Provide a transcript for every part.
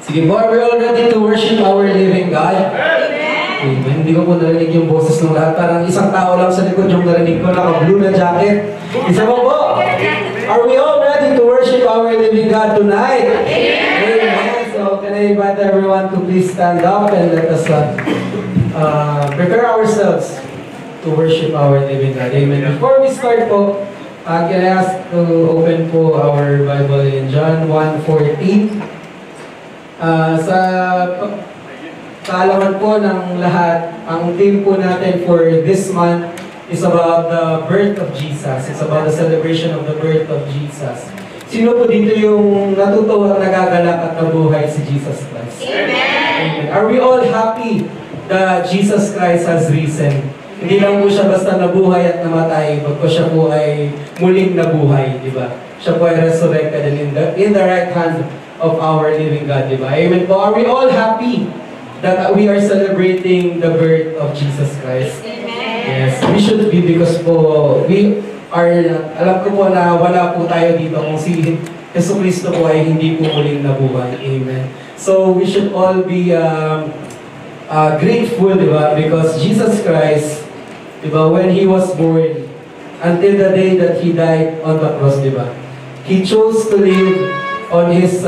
Sige po, are we all ready to worship our living God? Amen. Hindi ko po narinig yung boses ng lahat. Parang isang tao lang sa likod yung narinig ko, naka-blue na jacket. Isa po po. Are we all ready to worship our living God tonight? Amen. So, can I invite everyone to please stand up and let us prepare ourselves to worship our living God. Amen. Before we start po, can I ask to open po our Bible in John 1:14. Sa kaalaman po ng lahat, ang theme po natin for this month is about the birth of Jesus. It's about the celebration of the birth of Jesus. Sino po dito yung natutuwa at nagagalak at nabuhay si Jesus Christ? Amen! Are we all happy that Jesus Christ has risen? Hindi lang po siya basta nabuhay at namatay, pagko siya po ay muling nabuhay, di ba? Siya po ay resurrected and in the right hand of our living God, di ba? Amen po. Are we all happy that we are celebrating the birth of Jesus Christ? Amen. Yes, we should be because po, we are, alam ko po na wala po tayo dito kung si Yesu Cristo po ay hindi po muling nabuhay. Amen. So, we should all be grateful, di ba? Because Jesus Christ, di ba, when He was born, until the day that He died on the cross, di ba? He chose to live on His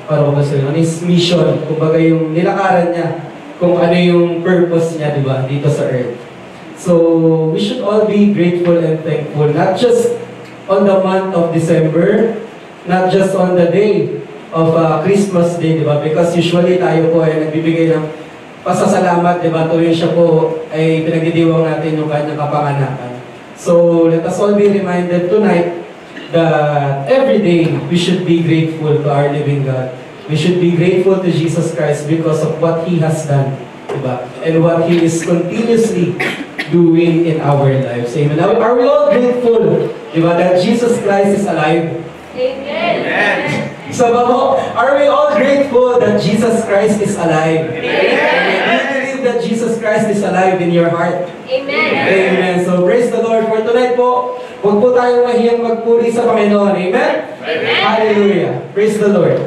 on His mission, kumbaga yung nilakaran niya, kung ano yung purpose niya, di ba, dito sa earth. So, we should all be grateful and thankful, not just on the month of December, not just on the day of Christmas Day, di ba, because usually tayo po ay nagbibigay ng pasasalamat, di ba, tuwing siya po ay pinagdidiwang natin yung kanyang kapanganakan. So, let us all be reminded tonight that every day we should be grateful to our living God. We should be grateful to Jesus Christ because of what He has done, diba? And what He is continuously doing in our lives. Amen. Now, are we all grateful, diba, that Jesus Christ is alive? Amen. So, are we all grateful that Jesus Christ is alive? Amen. That Jesus Christ is alive in your heart. Amen. Amen. So praise the Lord for tonight po. Huwag po tayong mahiyang magpuri sa Panginoon. Amen? Amen. Hallelujah. Praise the Lord.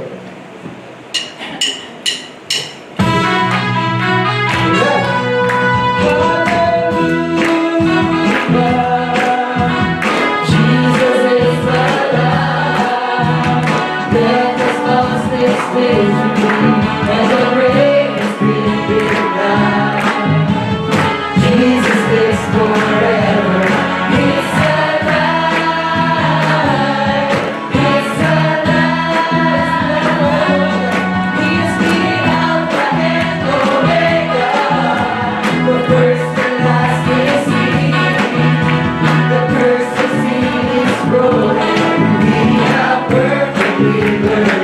Liberty.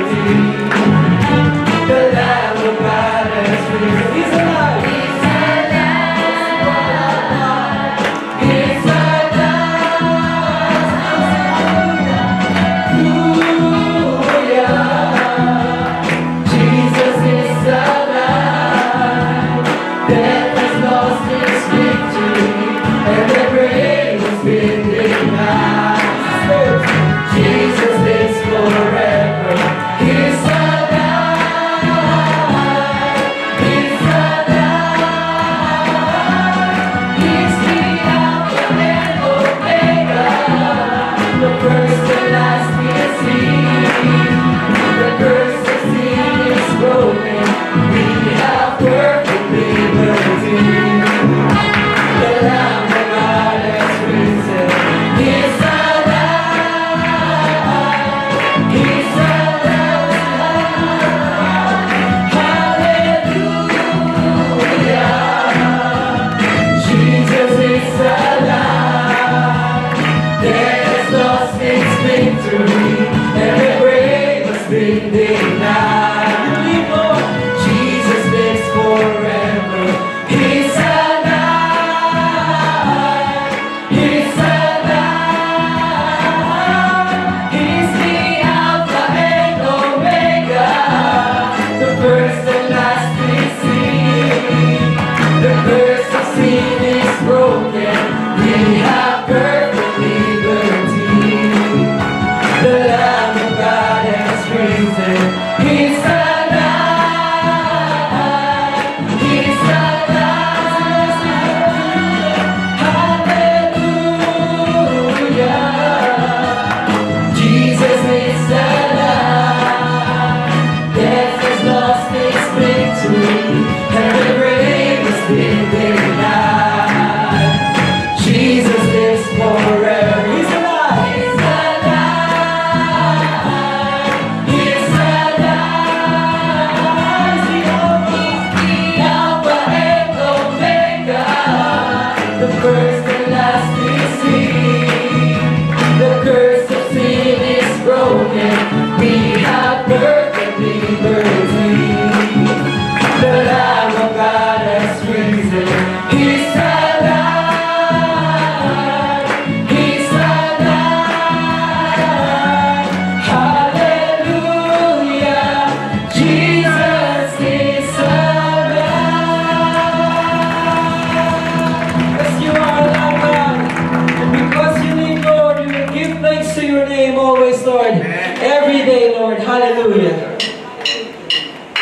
Hallelujah.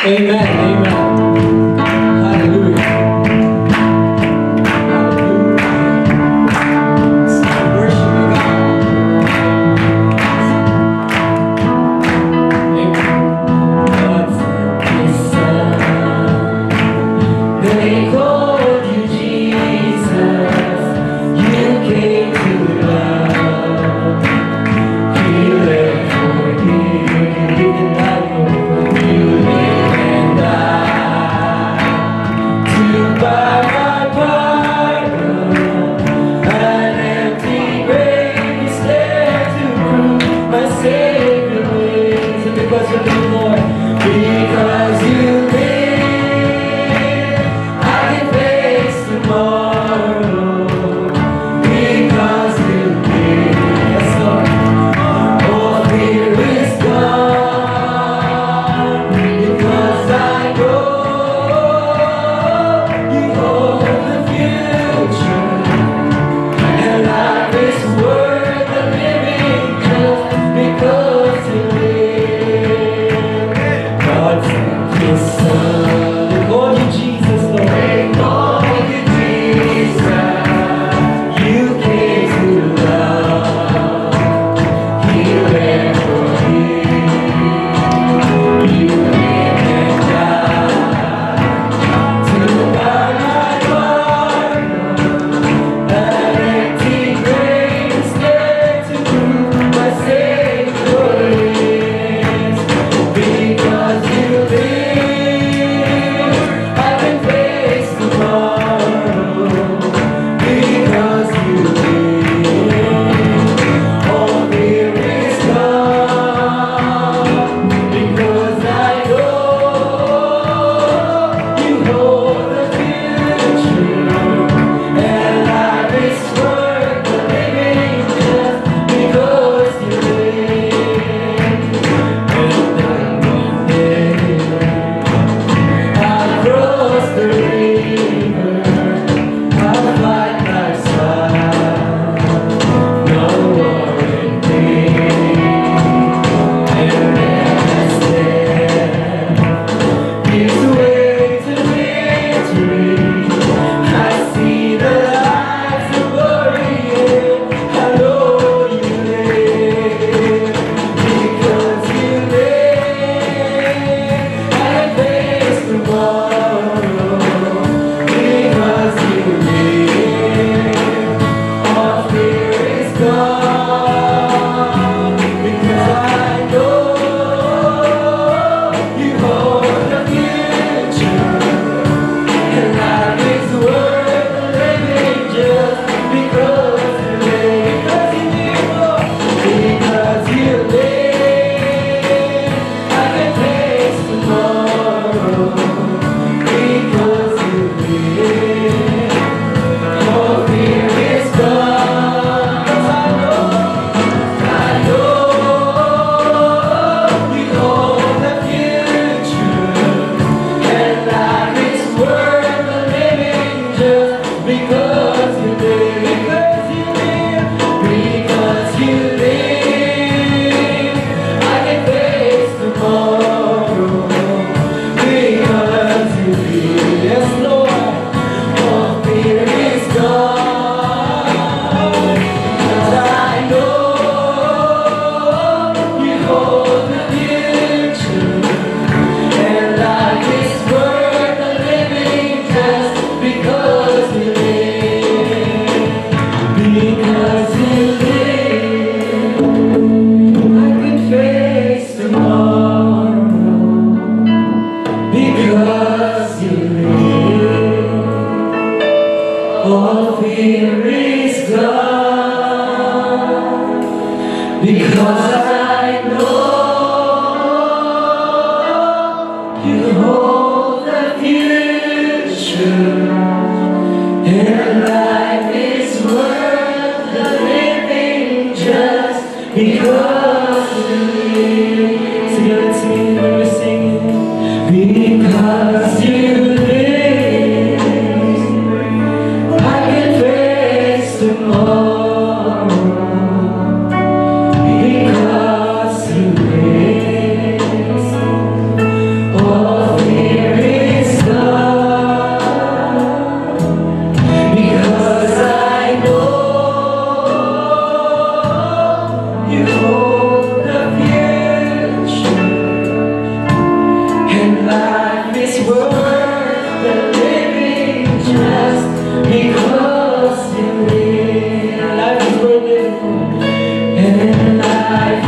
Amen. Amen. Hallelujah.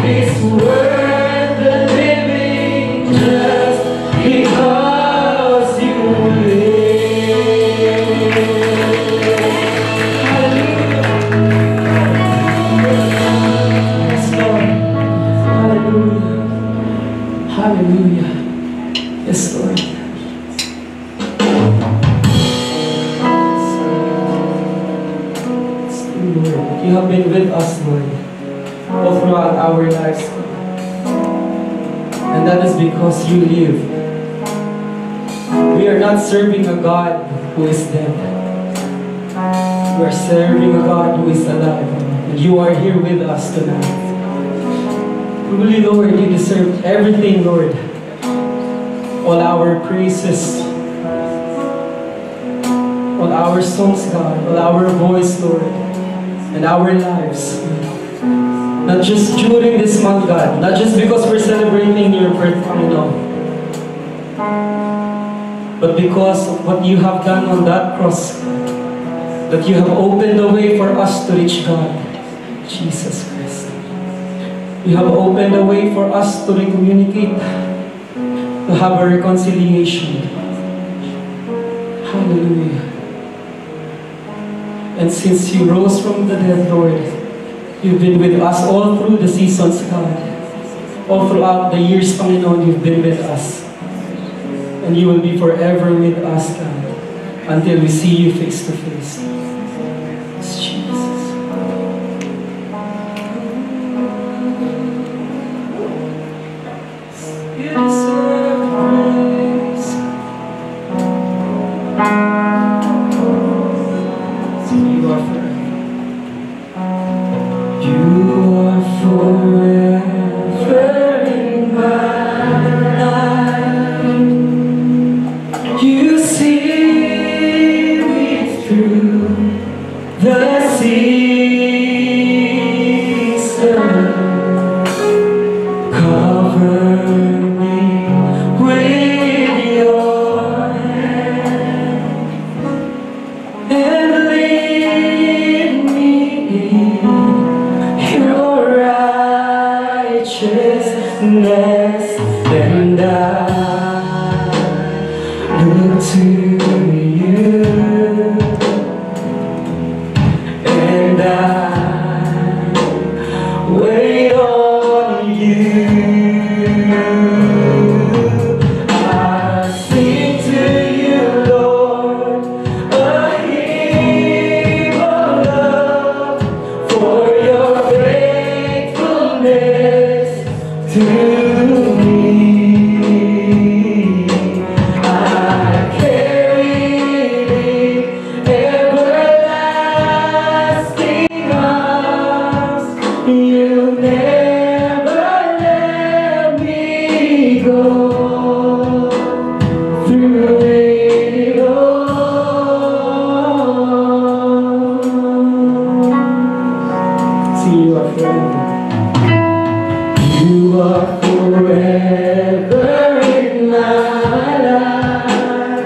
is worth the living just because you live. Hallelujah. Yes, Lord. Hallelujah. Hallelujah. Yes, Lord. Lord, you have been with us, Lord, all throughout our lives, Lord. And that is because you live. We are not serving a God who is dead. We are serving a God who is alive. And you are here with us tonight. Truly, Lord, you deserve everything, Lord. All our praises, all our songs, God, all our voice, Lord, and our lives. Not just during this month, God, not just because we're celebrating your birth, but because of what you have done on that cross, that you have opened the way for us to reach God, Jesus Christ. You have opened the way for us to communicate, to have a reconciliation. Hallelujah. And since you rose from the dead, Lord, you've been with us all through the seasons, God. All throughout the years, Panginoon, you've been with us. And you will be forever with us, God, until we see you face to face. Yes, Jesus. You deserve praise. You are forever. You are forever in my life. You see me through the season. Cover me with your hand and lead me in your righteousness, and I look to you, and I wait on you. I sing to you, Lord, a hymn of love for your faithfulness to me. I carry it in everlasting arms. You never let me go. Through it all. See, you are forever. You are forever in my life.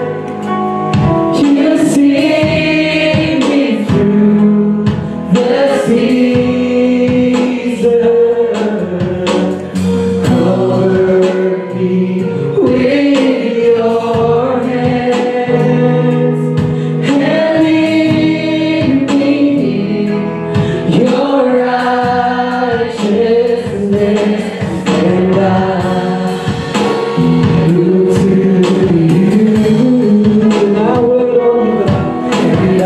You see me through the season. Cover me with your hands and lead me in your righteousness, and I look to you. I wait on you, and I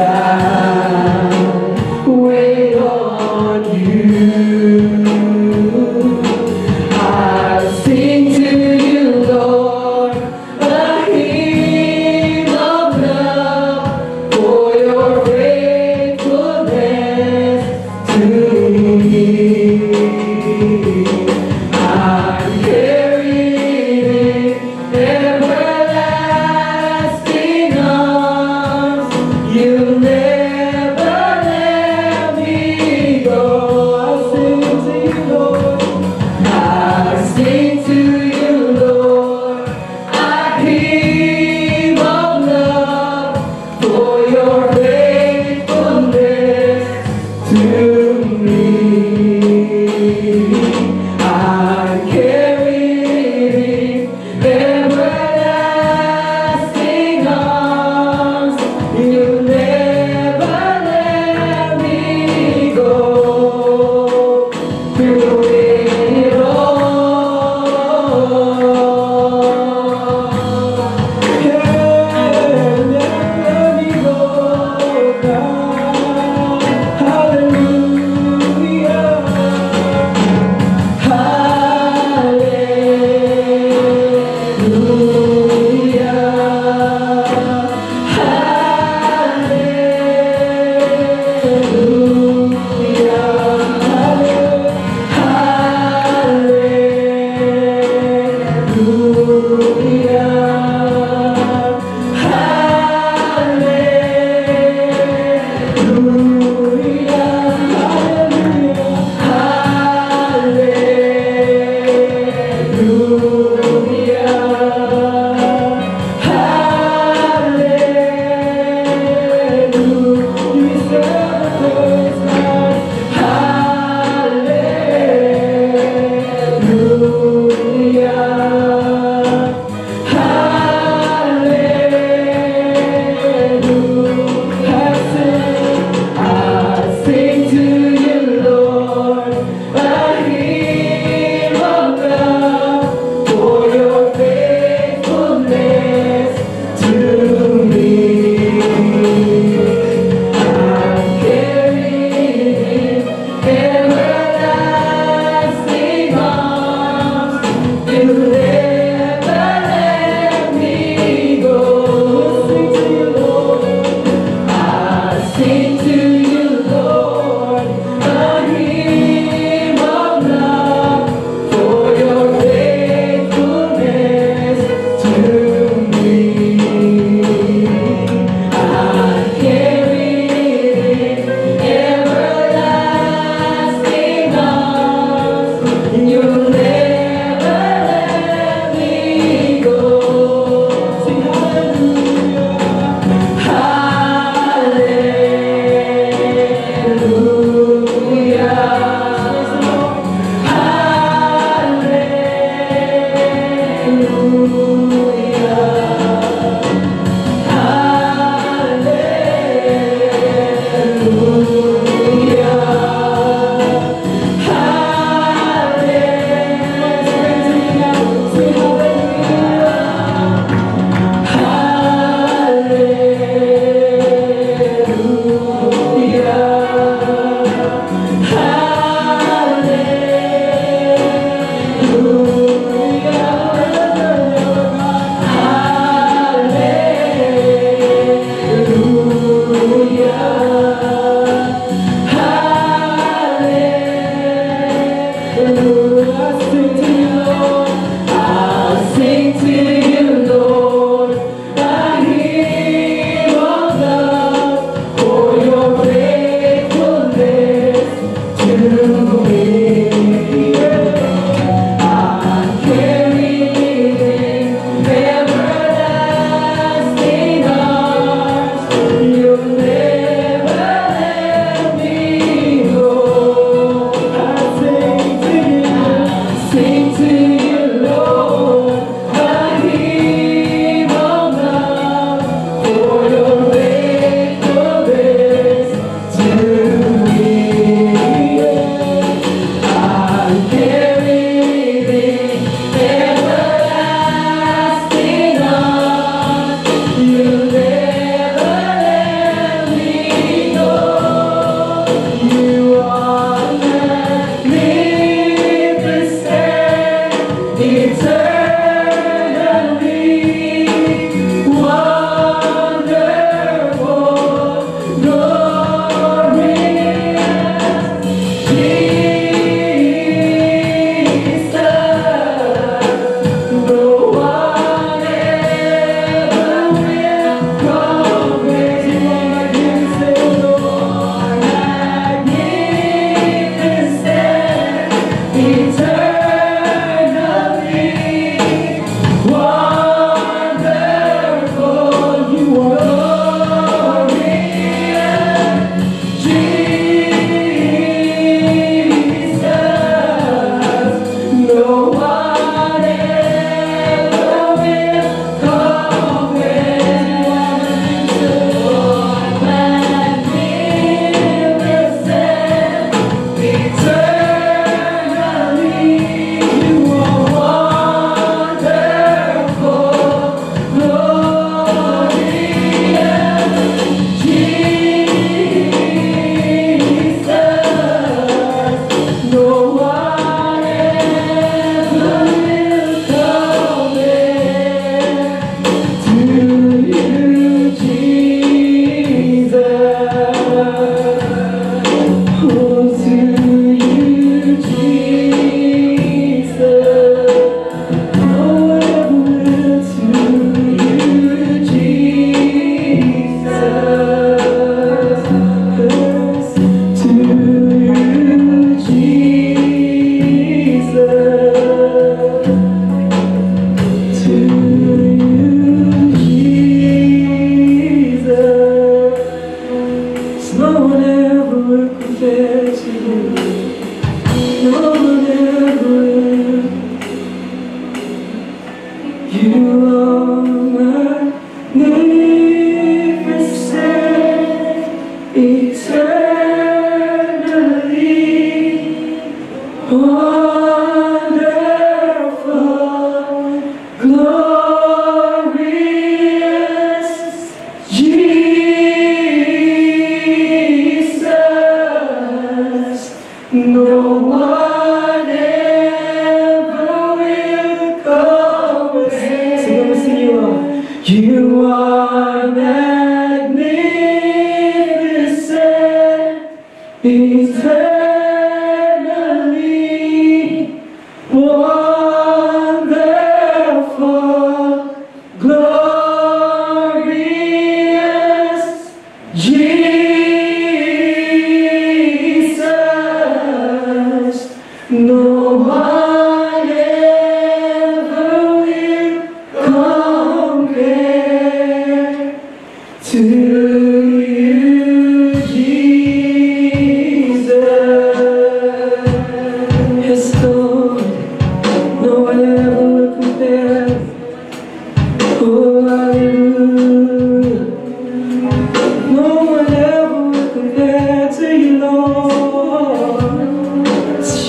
wait on you. I sing to you, Lord, a hymn of love for your faithfulness to me. I'm carried in everlasting arms. You never let me go. I sing to you, Lord. I sing to you, Lord, a hymn of love for your faithfulness to me.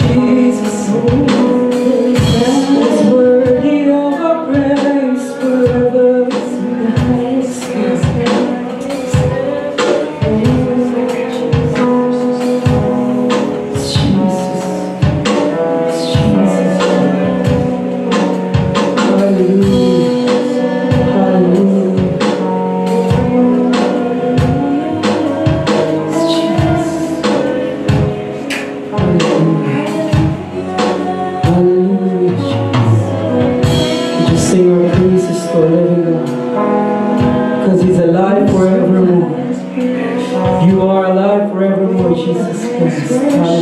Jesus.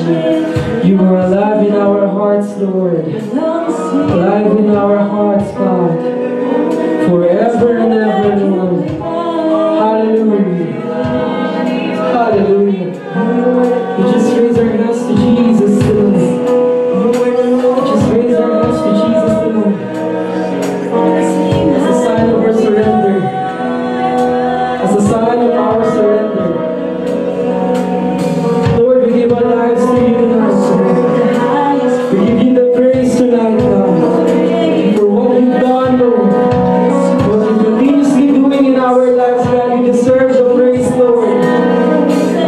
You are alive in our hearts, Lord. Alive in our hearts, God. Forever and ever, Lord. Hallelujah. Hallelujah. We just raise our hands to Jesus tonight. Just raise our hands to Jesus tonight. As a sign of our surrender. As a sign of our surrender. Lord, we give our lives to you tonight. We give you the praise tonight, God. For what you've done, Lord. What you're continuously doing in our lives, God. You deserve the praise, Lord.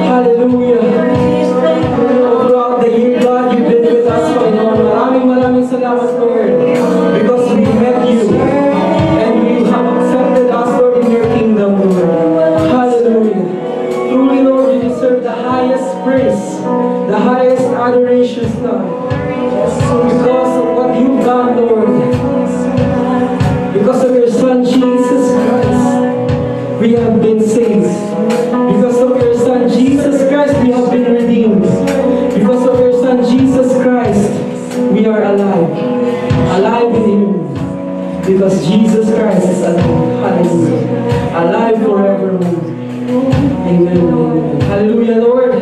Hallelujah. Throughout the year, God, you've been with us, Panginoon. Maraming salamat, Lord. Because we met you. And you have accepted us, Lord, in your kingdom, Lord. Hallelujah. Truly, Lord, you deserve the highest praise. The highest adoration, God. Because of what you've done, Lord. Because of your Son, Jesus Christ, we have been saved. Because of your Son, Jesus Christ, we have been redeemed. Because of your Son, Jesus Christ, we are alive. Alive in Him. Because Jesus Christ is alive. Hallelujah. Alive forevermore. Amen. Hallelujah, Lord.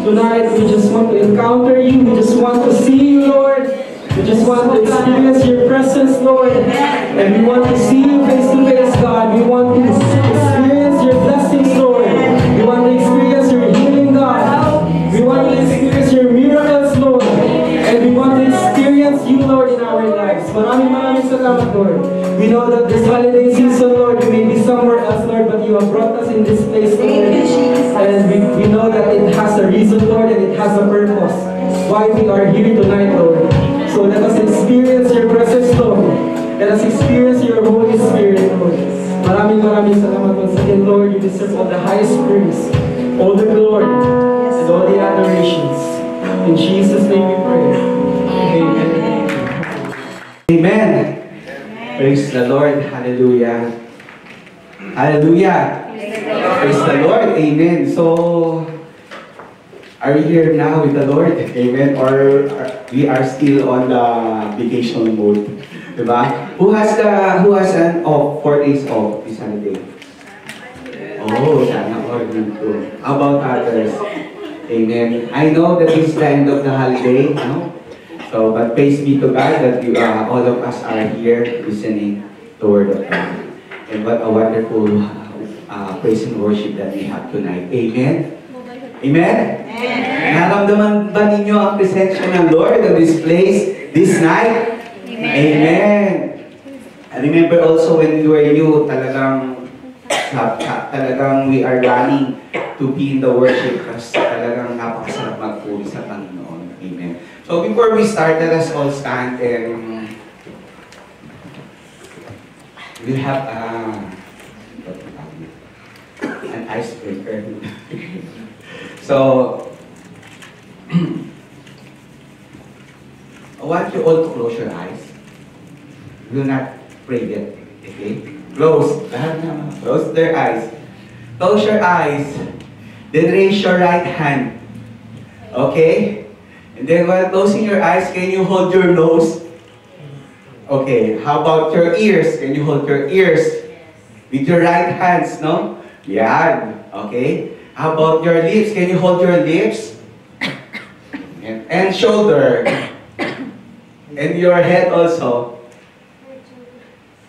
Tonight, we just want to encounter you. We just want to see you, Lord. We just want to experience your presence, Lord. And we want to see you face to face, God. We want to experience your blessings, Lord. We want to experience your healing, God. We want to experience your miracles, Lord. And we want to experience you, Lord, in our lives. Maraming salamat, Lord. We know that this holiday season, Lord, we may be somewhere else, Lord, but you have brought us in this place, Lord. And we know that it has a reason, Lord, and it has a purpose. Why we are here tonight, Lord. So let us experience your presence, Lord. Let us experience your Holy Spirit, Lord. Maraming salamat once again, Lord. You deserve all the highest praise, all the glory, and all the adorations. In Jesus' name we pray. Amen. Amen. Praise the Lord. Hallelujah. Hallelujah. Praise the Lord. Amen. So, are we here now with the Lord? Amen. Or we are still on the vacation mode? Diba? Who has an off, 4 days off this holiday? Oh, sana all good. How about others? Amen. I know that this is the end of the holiday, no? So, but praise be to God that you, all of us are here listening to the Word of God. And what a wonderful praise and worship that we have tonight. Amen? Amen? Naramdaman ba ninyo ang presensya ng Lord in this place, this night? Amen. I remember also when we were new, talagang we are running to be in the worship kasi talagang napakasarap magpuri sa Panginoon. Amen. So before we start, let us all stand and we have an icebreaker. So I want you all to close your eyes. Do not pray yet. Okay? Close. Close their eyes. Close your eyes. Then raise your right hand. Okay? And then while closing your eyes, can you hold your nose? Okay. How about your ears? Can you hold your ears? With your right hands, no? Yan. Okay? How about your lips? Can you hold your lips? And shoulder. And your head also.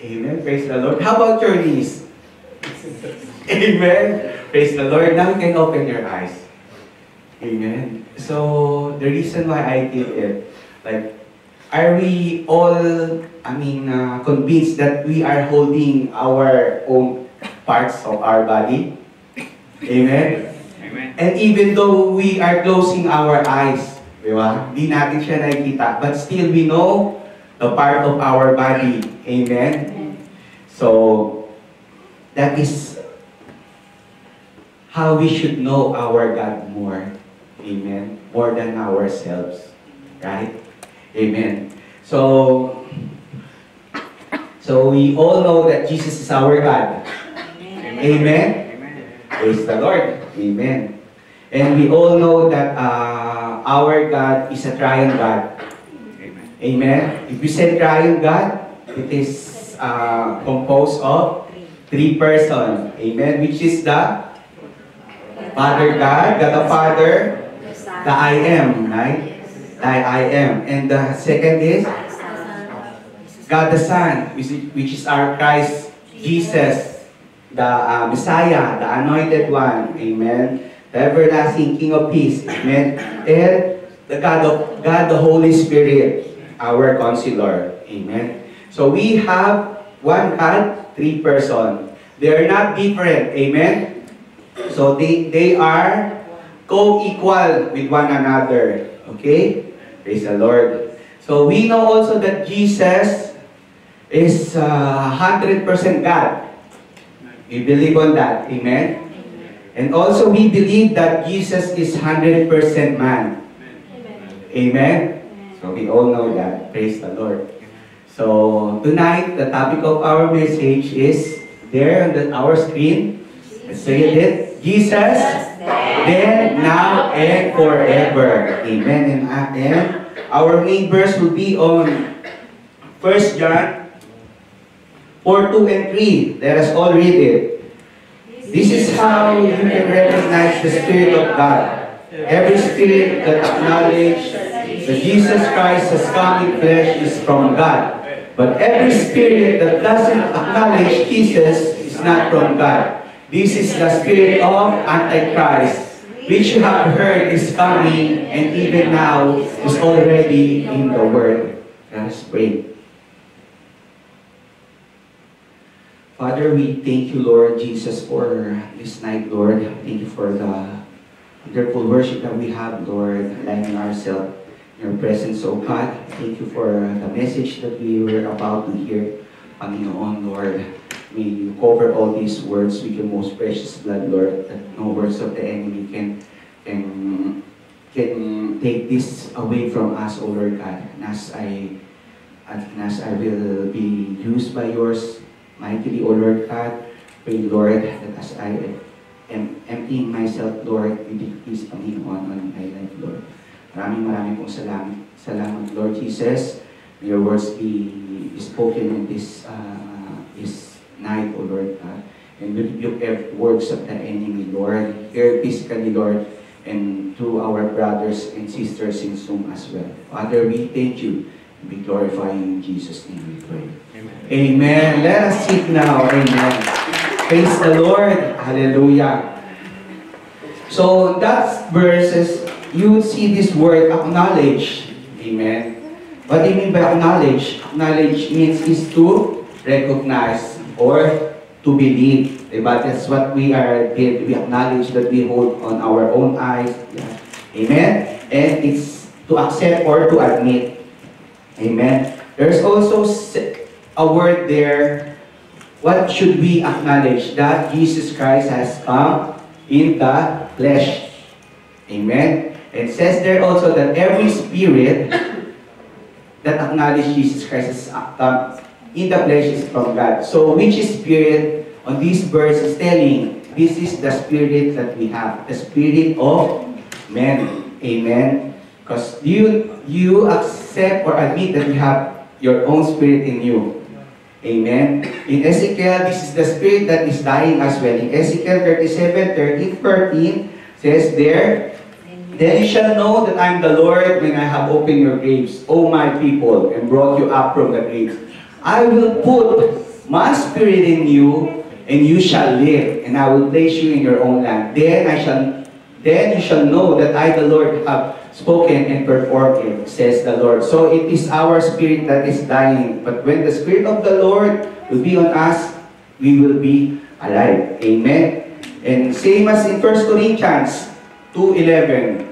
Amen. Praise the Lord. How about your knees? Amen. Praise the Lord. Now you can open your eyes. Amen. So, the reason why I did it, like, are we all, convinced that we are holding our own parts of our body? Amen. Amen. And even though we are closing our eyes, di ba? Di natin siya nakikita, but still we know the part of our body. Amen? So, that is how we should know our God more. Amen? More than ourselves. Right? Amen. So we all know that Jesus is our God. Amen. Amen? Amen. Praise the Lord. Amen. And we all know that our God is a triune God. Amen. If we say triune God, it is composed of three persons. Amen. Which is the Father God, God the Father, the I am, right? The I am. And the second is God the Son, which is our Christ Jesus, the Messiah, the Anointed One. Amen. The everlasting King of Peace. Amen. And the God the Holy Spirit, our Counselor. Amen. So we have one God, three persons. They are not different. Amen. So they are co-equal with one another. Okay? Praise the Lord. So we know also that Jesus is 100% God. We believe on that. Amen. And also we believe that Jesus is 100% man. Amen. So we all know that. Praise the Lord. So tonight, the topic of our message is there on our screen. Let's say it. Jesus, then, now, and forever. Amen. And our main verse will be on 1 John 4:2 and 3. Let us all read it. This is how you can recognize the Spirit of God. Every spirit that acknowledges that Jesus Christ has come in flesh is from God. But every spirit that doesn't acknowledge Jesus is not from God. This is the spirit of Antichrist, which you have heard is coming and even now is already in the world. Let us pray. Father, we thank you, Lord Jesus, for this night, Lord. Thank you for the wonderful worship that we have, Lord, aligning ourselves in your presence, oh God. Thank you for the message that we were about to hear, Panginoon, Lord. May you cover all these words with your most precious blood, Lord, that no words of the enemy can take this away from us, oh Lord God. And as I will be used by yours mightily, O Lord God, pray, Lord, that as I am emptying myself, Lord, you decrease, Panginoon, on my life, Lord. Maraming pong salamat, Lord Jesus. May your words be spoken in this night, O Lord God. And we rebuke every works of the enemy, Lord, here physically, Lord, and through our brothers and sisters in Zoom as well. Father, we thank you and we glorify you in Jesus' name we pray. Amen. Let us sit now. Amen. Praise the Lord. Hallelujah. So that verses, you see this word acknowledge. Amen. What do you mean by acknowledge? Acknowledge means is to recognize or to believe. But that's what we did. We acknowledge that we hold on our own eyes. Amen. And it's to accept or to admit. Amen. There's also a word there. What should we acknowledge? That Jesus Christ has come in the flesh. Amen. It says there also that every spirit that acknowledges Jesus Christ has come in the flesh is from God. So which spirit on this verse is telling? This is the spirit that we have. The spirit of men. Amen. Because you accept or admit that you have your own spirit in you. Amen. In Ezekiel, this is the spirit that is dying as well. In Ezekiel 37:13-14 says there, then you shall know that I am the Lord when I have opened your graves, O my people, and brought you up from the graves. I will put my spirit in you, and you shall live, and I will place you in your own land. Then you shall know that I, the Lord, have spoken and performed it, says the Lord. So it is our spirit that is dying. But when the Spirit of the Lord will be on us, we will be alive. Amen. And same as in 1 Corinthians 2:11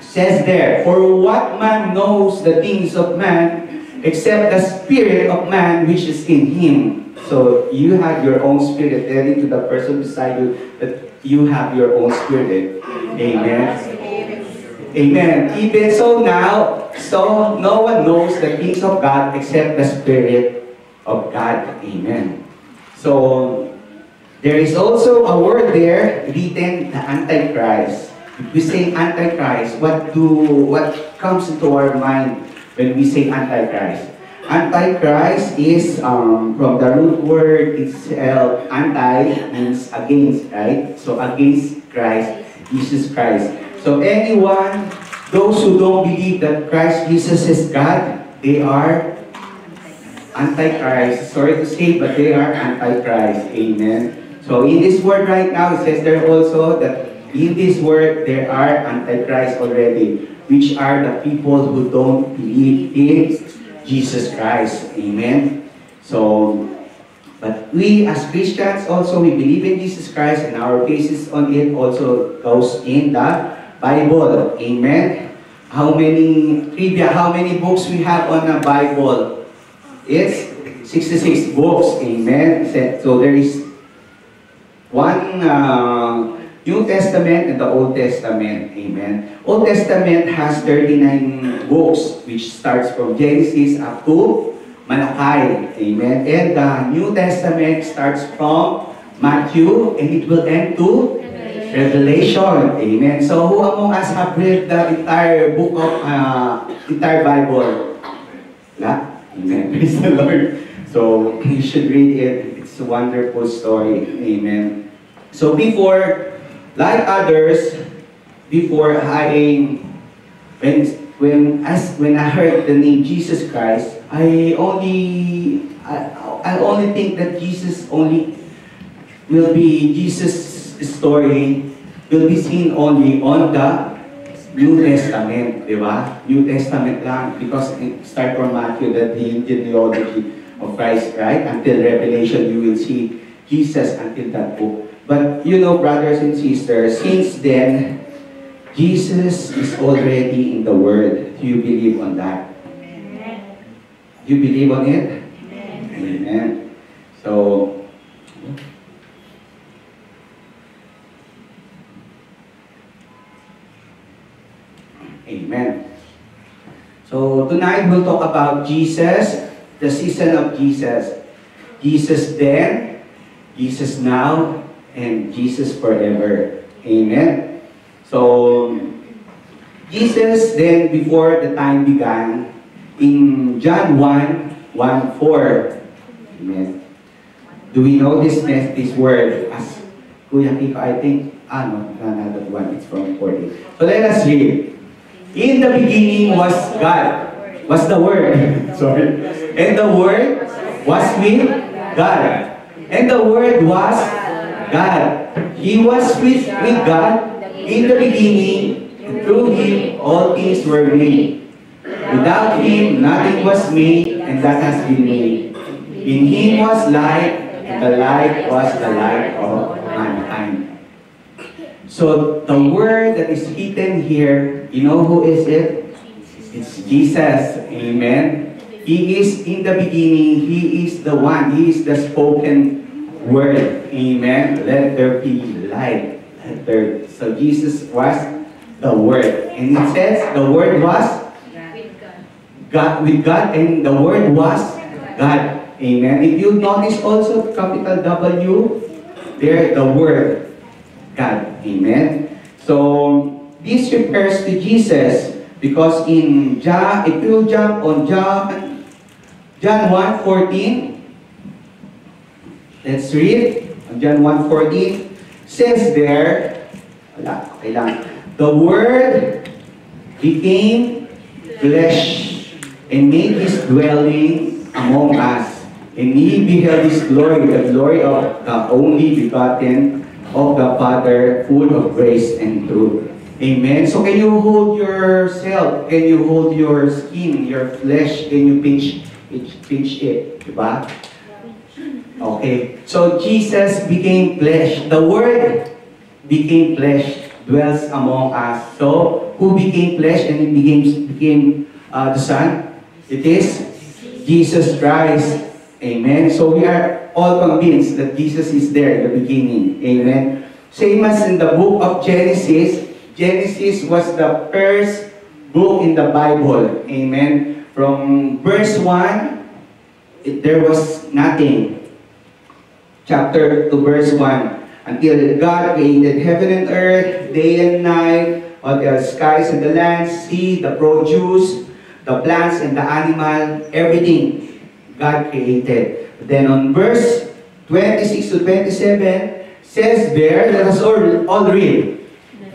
says there, for what man knows the things of man except the spirit of man which is in him. So you have your own spirit, telling to the person beside you that you have your own spirit. Amen. Amen. Even so now, so no one knows the things of God except the Spirit of God. Amen. So there is also a word there written, the Antichrist. If we say Antichrist, what comes into our mind when we say Antichrist? Antichrist is from the root word itself. Anti means against, right? So against Christ, Jesus Christ. So anyone, those who don't believe that Christ Jesus is God, they are Antichrist. Sorry to say, but they are Antichrist. Amen. So in this word right now, it says there also that in this word, there are Antichrist already, which are the people who don't believe in Jesus Christ. Amen. So, but we as Christians also, we believe in Jesus Christ, and our basis on it also goes in the Bible. Amen. How many books we have on the Bible? It's 66 books. Amen. So there is one New Testament and the Old Testament. Amen. Old Testament has 39 books, which starts from Genesis up to Malachi. Amen. And the New Testament starts from Matthew and it will end to Revelation. Amen. So who among us have read the entire book of entire Bible? Yeah? Amen. Praise the Lord. So you should read it. It's a wonderful story. Amen. So before, like others, before when I heard the name Jesus Christ, I only think that Jesus story will be seen only on the New Testament, di ba? New Testament lang, because it start from Matthew, that the genealogy of Christ, right? Until Revelation, you will see Jesus until that book. But you know, brothers and sisters, since then, Jesus is already in the Word. Do you believe on that? Amen. Do you believe on it? Amen. Amen. So, amen. So tonight we'll talk about Jesus, the season of Jesus. Jesus then, Jesus now, and Jesus forever. Amen. So, Jesus then, before the time began, in John 1:4. Amen. Do we know this word? As Kuya Kiko, I think, no, another one, it's from 40. So let us read. In the beginning was God. Was the Word. Sorry. And the Word was with God. And the Word was God. He was with God in the beginning, and through Him all things were made. Without Him nothing was made, and that has been made. In Him was life, and the light was the light of mankind. So the word that is written here, you know who is it? It's Jesus. Amen. He is in the beginning. He is the one. He is the spoken word. Amen. Let there be light. So Jesus was the Word. And it says the Word was God, with God, and the Word was God. Amen. If you notice also capital W, there the Word, God. Amen. So this refers to Jesus because in John, if you jump on John 1:14, let's read. John 1:14 says there, the Word became flesh and made His dwelling among us. And we beheld His glory, the glory of the only begotten of the Father, full of grace and truth. Amen. So can you hold yourself? Can you hold your skin, your flesh? Can you pinch it? Diba? Okay. So Jesus became flesh. The Word became flesh, dwells among us. So who became flesh and became the Son? It is Jesus Christ. Amen. So we are all convinced that Jesus is there in the beginning. Amen. Same as in the book of Genesis. Genesis was the first book in the Bible. Amen. From verse 1, there was nothing. Chapter to verse 1. Until God created heaven and earth, day and night, on the skies and the land, sea, the produce, the plants and the animal, everything God created. Then on verse 26 to 27, says there, let us all read.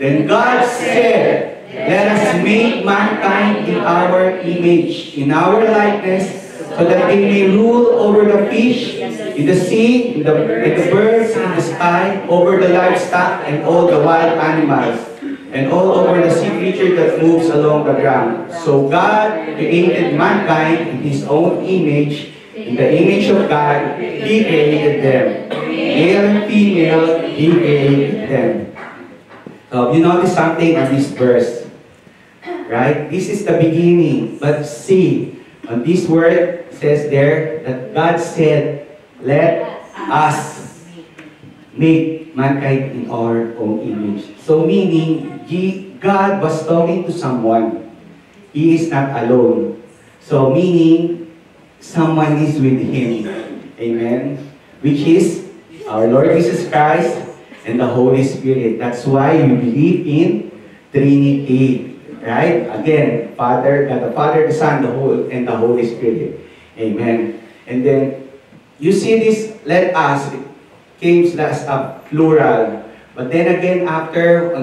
Then God said, let us make mankind in our image, in our likeness, so that they may rule over the fish in the sea, in the birds in the sky, over the livestock and all the wild animals, and all over the sea creature that moves along the ground. So God created mankind in His own image. In the image of God, He created them. Male and female, He created them. You notice something on this verse, right? This is the beginning. But see, on this word says there that God said, let us make mankind in our own image. So meaning, God was talking to someone. He is not alone. So meaning, someone is with Him. Amen? Which is our Lord Jesus Christ and the Holy Spirit. That's why we believe in Trinity. Right? Again, Father, God the Father, the Son, and the Holy Spirit. Amen. And then, you see this, let us, it came as a plural. But then again, after,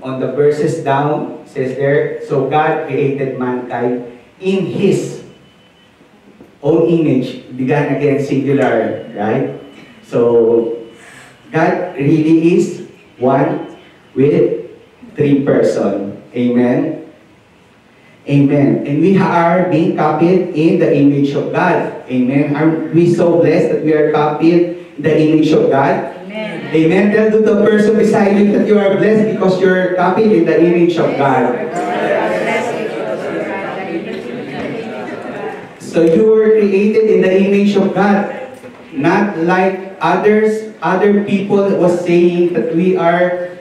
on the verses down, it says there, so God created mankind in His own image. Began again singular, right? So, God really is one with three persons. Amen? Amen. And we are being copied in the image of God. Amen. Are we so blessed that we are copied in the image of God? Amen. Amen. Tell to the person beside you that you are blessed because you're copied in the image of God. So you were created in the image of God. Not like other people was saying that we are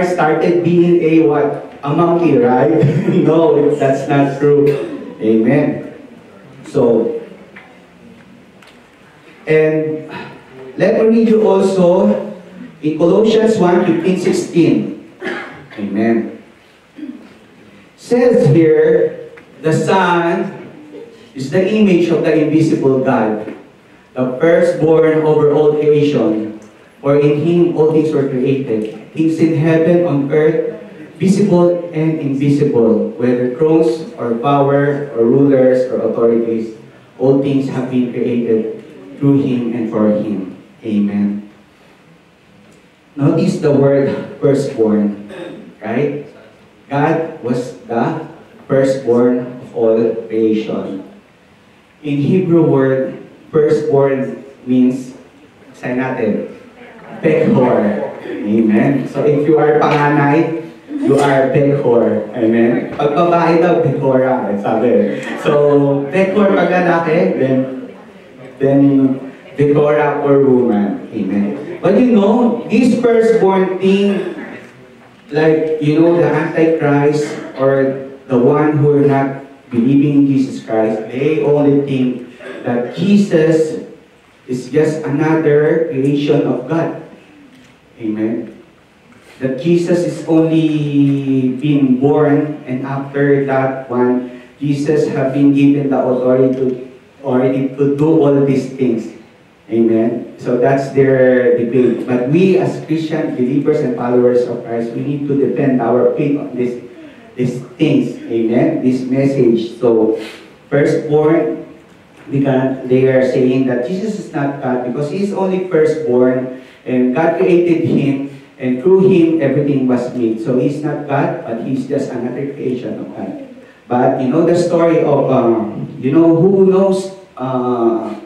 started being a what? A monkey, right? No, that's not true. Amen. So, and let me read you also in Colossians 1:15-16. Amen. Says here, the Son is the image of the invisible God, the firstborn over all creation. For in Him all things were created, things in heaven, on earth, visible and invisible, whether thrones or power or rulers or authorities, all things have been created through Him and for Him. Amen. Notice the word firstborn, right? God was the firstborn of all creation. In Hebrew word, firstborn means, say natin, Bechor. Amen. So if you are panganay, you are Bechor. Amen. Pag babae daw, Bechora. Sabi. So, Bechor pag lalaki, then Bechora or woman. Amen. But you know, this firstborn thing, like, you know, the Antichrist or the one who are not believing in Jesus Christ, they only think that Jesus is just another creation of God. Amen. That Jesus is only being born, and after that one, Jesus have been given the authority to do all these things. Amen. So that's their debate. But we as Christian believers and followers of Christ, we need to depend our faith on these things. Amen. This message. So, firstborn, because they are saying that Jesus is not God because He is only firstborn, and God created Him. And through Him, everything was made. So He's not God, but He's just another creation of God. But you know the story of, you know, who knows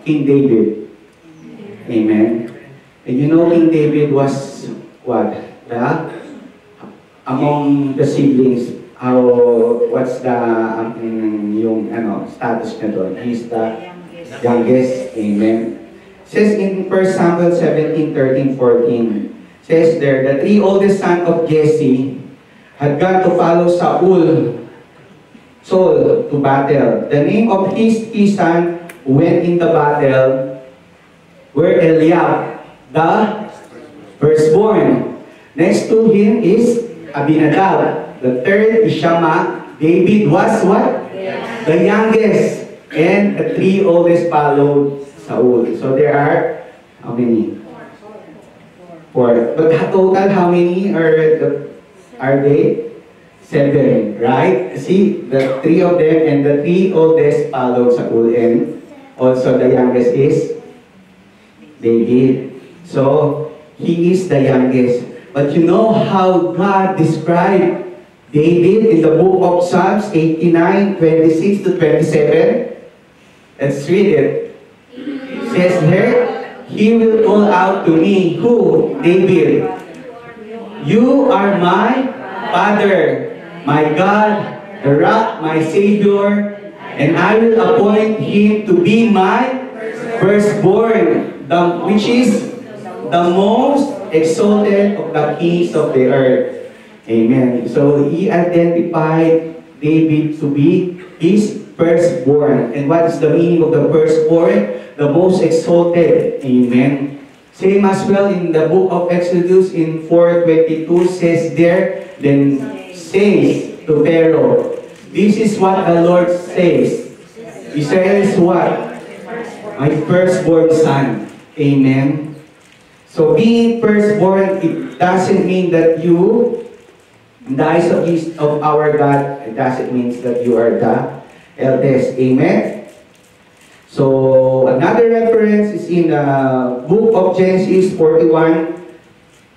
King David? Amen. And you know King David was what? Among the siblings, what's the yung status niya doon? He's the youngest. Amen. It says in 1 Samuel 17:13-14. Says there, the three oldest sons of Jesse had gone to follow Saul to battle. The name of his key son who went in the battle were Eliab, the firstborn, Next to him is Abinadab. The third is Shammah. David was what? The youngest. And the three oldest followed Saul. So there are, how many? Four. But total, how many are they? 7, right? See, the three of them and the three oldest followed Saul, and also the youngest is David. So, he is the youngest. But you know how God described David in the book of Psalms 89, 26 to 27? Let's read it. It says here, he will call out to me, who? David. You are my Father, my God, the rock, my Savior, and I will appoint him to be my firstborn, which is the most exalted of the kings of the earth. Amen. So he identified David to be his firstborn. And what is the meaning of the firstborn? The most exalted. Amen. Same as well in the book of Exodus in 4:22 says there, then says to Pharaoh, this is what the Lord says. Israel is what? My firstborn son. Amen. So being firstborn, it doesn't mean that you, in the eyes of our God, it doesn't mean that you are the eldest. Amen. So another reference is in the book of Genesis 41,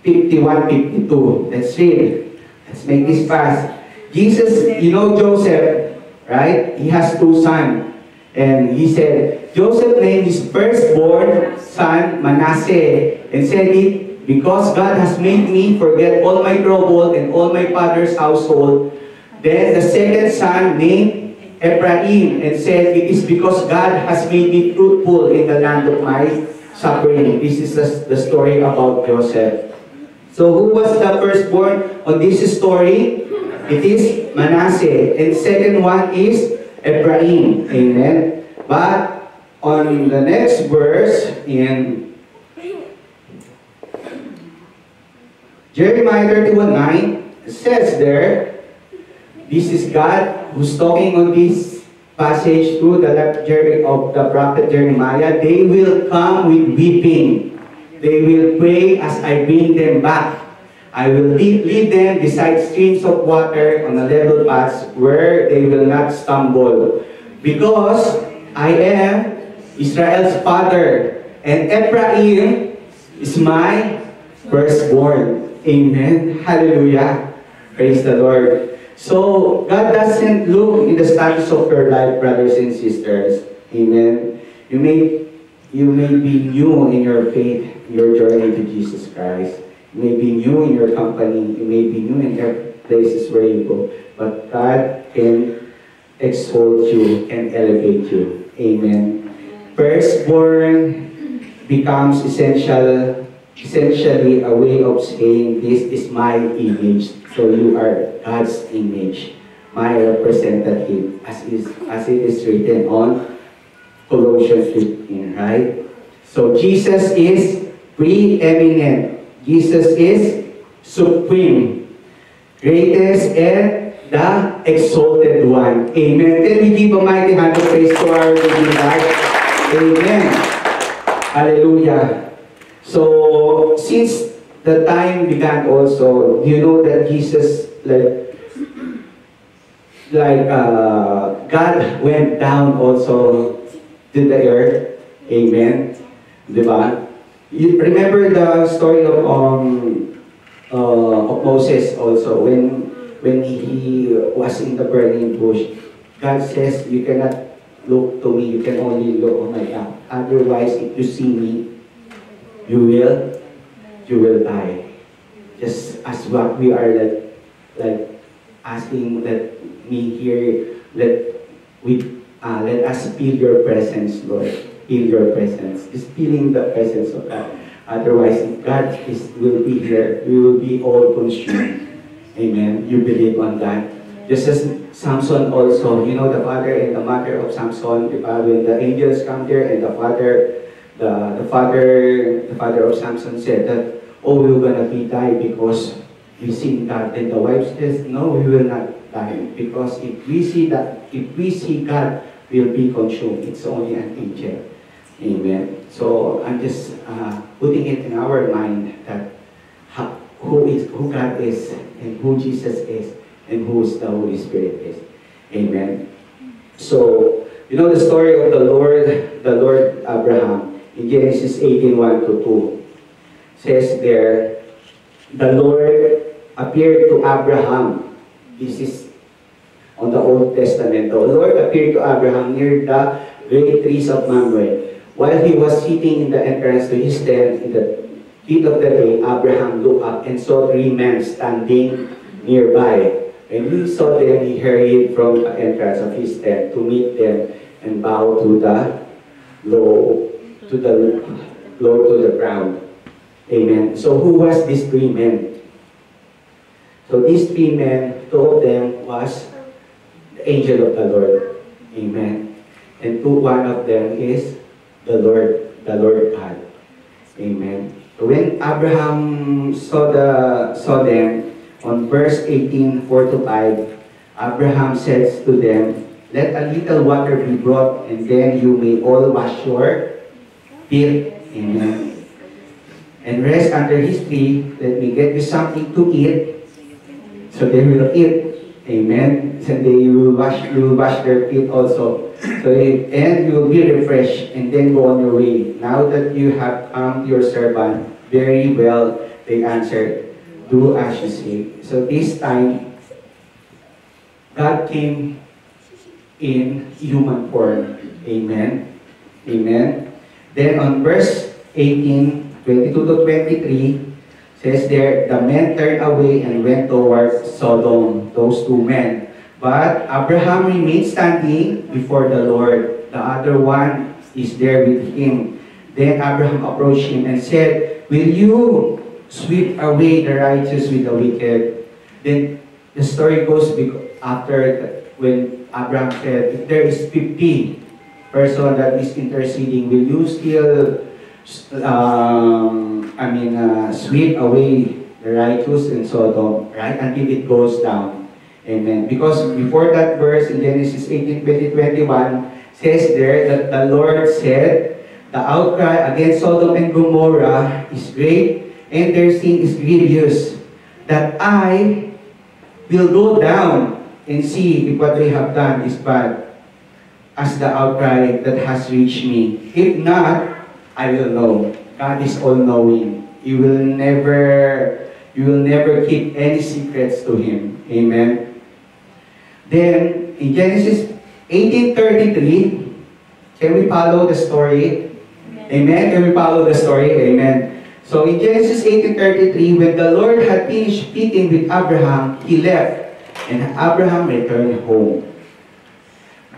51, 52. Let's read. Let's make this fast. Jesus, you know Joseph, right? He has 2 sons. And he said, Joseph named his firstborn son Manasseh and said it, because God has made me forget all my trouble and all my father's household. Then the second son named Ephraim and said, it is because God has made me fruitful in the land of my suffering. This is the story about Joseph. So who was the firstborn on this story? It is Manasseh. And second one is Ephraim. Amen. But on the next verse in Jeremiah 31:9, it says there, this is God who's talking on this passage through the lecture of the prophet Jeremiah. They will come with weeping. They will pray as I bring them back. I will lead them beside streams of water on a level path where they will not stumble. Because I am Israel's father, and Ephraim is my firstborn. Amen. Hallelujah. Praise the Lord. So, God doesn't look in the status of your life, brothers and sisters. Amen. You may be new in your faith, your journey to Jesus Christ. You may be new in your company. You may be new in the places where you go. But God can exalt you and elevate you. Amen. Firstborn becomes essentially a way of saying, this is my image. So you are God's image, my representative, as it is written on Colossians 15, right? So Jesus is preeminent. Jesus is supreme, greatest, and the exalted one. Amen. Can we give a mighty hand of praise to our living God? Amen. Hallelujah. So, since the time began also, you know that Jesus, God went down also to the earth. Amen. Diba? You remember the story of Moses also, when he was in the burning bush. God says, you cannot look to me, you can only look on my back. Otherwise, if you see me, you will die. Just as what we are like asking, let us feel your presence, Lord. Feel your presence. Just feeling the presence of God. Otherwise, if God will be here, we will be all consumed. Amen. You believe on that. Just as Samson also, you know, the father and the mother of Samson, when the angels come there and the father of Samson said that, oh, we're gonna be die because we seen God. And the wife says, no, we will not die. Because if we see God, we'll be consumed. It's only an angel. Amen. So I'm just putting it in our mind that who God is, and who Jesus is, and who the Holy Spirit is. Amen. So, you know the story of the Lord Abraham in Genesis 18:1-2. Says there, the Lord appeared to Abraham. This is on the Old Testament. The Lord appeared to Abraham near the great trees of Mamre. While he was sitting in the entrance to his tent in the heat of the day, Abraham looked up and saw three men standing nearby. When he saw them, he hurried from the entrance of his tent to meet them and bowed low to the ground. Amen. So who was these three men? So these three men, two of them was the angel of the Lord. Amen. And one of them is the Lord God. Amen. When Abraham saw them, on verse 18:4-5, Abraham says to them, let a little water be brought, and then you may all wash your feet. Amen. And rest under his tree. Let me get you something to eat. So they will eat. Amen. And you will wash their feet also. And you will be refreshed, and then go on your way. Now that you have come to your servant, very well, they answered, do as you say. So this time, God came in human form. Amen. Amen. Then on verse 18:22-23, says there, the men turned away and went towards Sodom, those two men. But Abraham remained standing before the Lord. The other one is there with him. Then Abraham approached him and said, will you sweep away the righteous with the wicked? Then the story goes after when Abraham said, if there is 50 person that is interceding, will you still sweep away the righteous in Sodom, right? Until it goes down. Amen. Because before that verse in Genesis 18:20-21 says there that the Lord said, the outcry against Sodom and Gomorrah is great, and their sin is grievous, that I will go down and see if what they have done is bad, as the outcry that has reached me. If not, I will know. God is all-knowing. You will never keep any secrets to Him. Amen. Then, in Genesis 18:33, can we follow the story? Amen. Can we follow the story? Amen. So in Genesis 18:33, when the Lord had finished speaking with Abraham, he left, and Abraham returned home.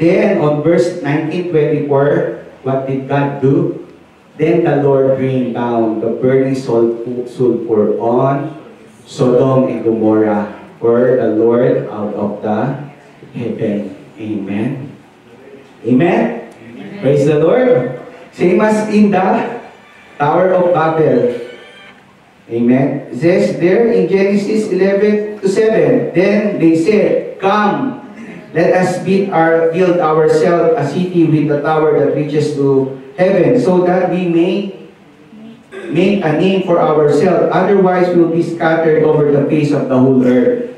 Then on verse 19:24, what did God do? Then the Lord rained down the burning sulfur on Sodom and Gomorrah for the Lord out of the heaven. Amen. Amen. Praise the Lord. Same as in the Tower of Babel. Amen. It says there in Genesis 11:7, then they said, come, let us build ourselves a city with a tower that reaches to heaven, so that we may make a name for ourselves. Otherwise, we will be scattered over the face of the whole earth.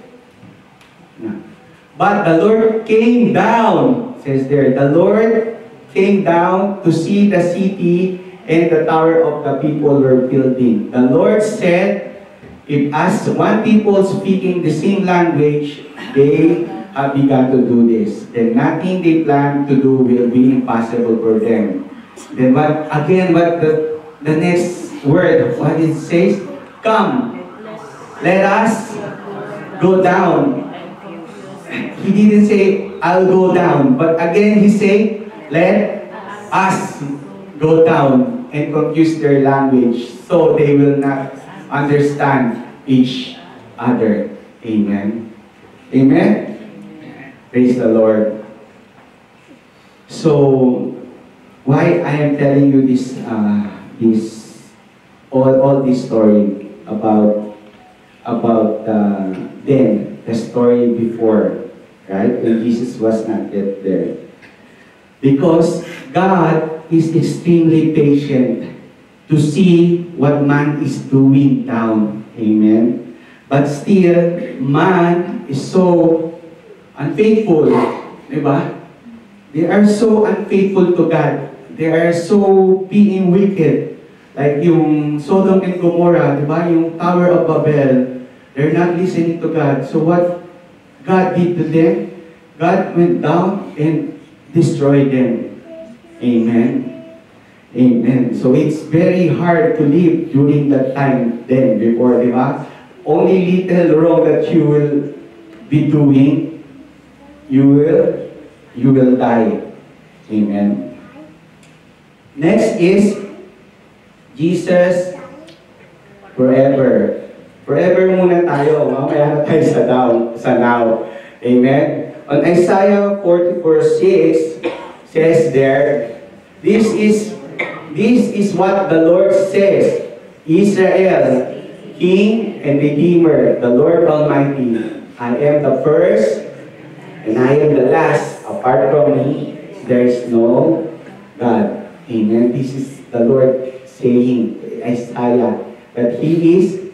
But the Lord came down, says there, the Lord came down to see the city and the tower of the people were building. The Lord said, if as one people speaking the same language, they have begun to do this, then nothing they plan to do will be impossible for them. Then what the next word, what it says? Come, let us go down. He didn't say, I'll go down. But again, he said, let us go down, and confuse their language so they will not understand each other. Amen. Amen. Praise the Lord. So, why I am telling you this, all this story? about them, the story before, right? When Jesus was not yet there. Because God is extremely patient to see what man is doing down. Amen. But still, man is so unfaithful. Diba? They are so unfaithful to God. They are so being wicked. Like yung Sodom and Gomorrah, diba? Yung Tower of Babel. They're not listening to God. So what God did to them, God went down and destroyed them. Amen. Amen. So it's very hard to live during that time then, before, diba? Only little wrong that you will be doing, you will die. Amen. Next is Jesus forever. Forever muna tayo. Mamaya na tayo sa now. Amen. On Isaiah 44:6 says there, this is what the Lord says, Israel, King and Redeemer, the Lord Almighty. I am the first and I am the last. Apart from me, there is no God. Amen. This is the Lord saying to Isaiah that He is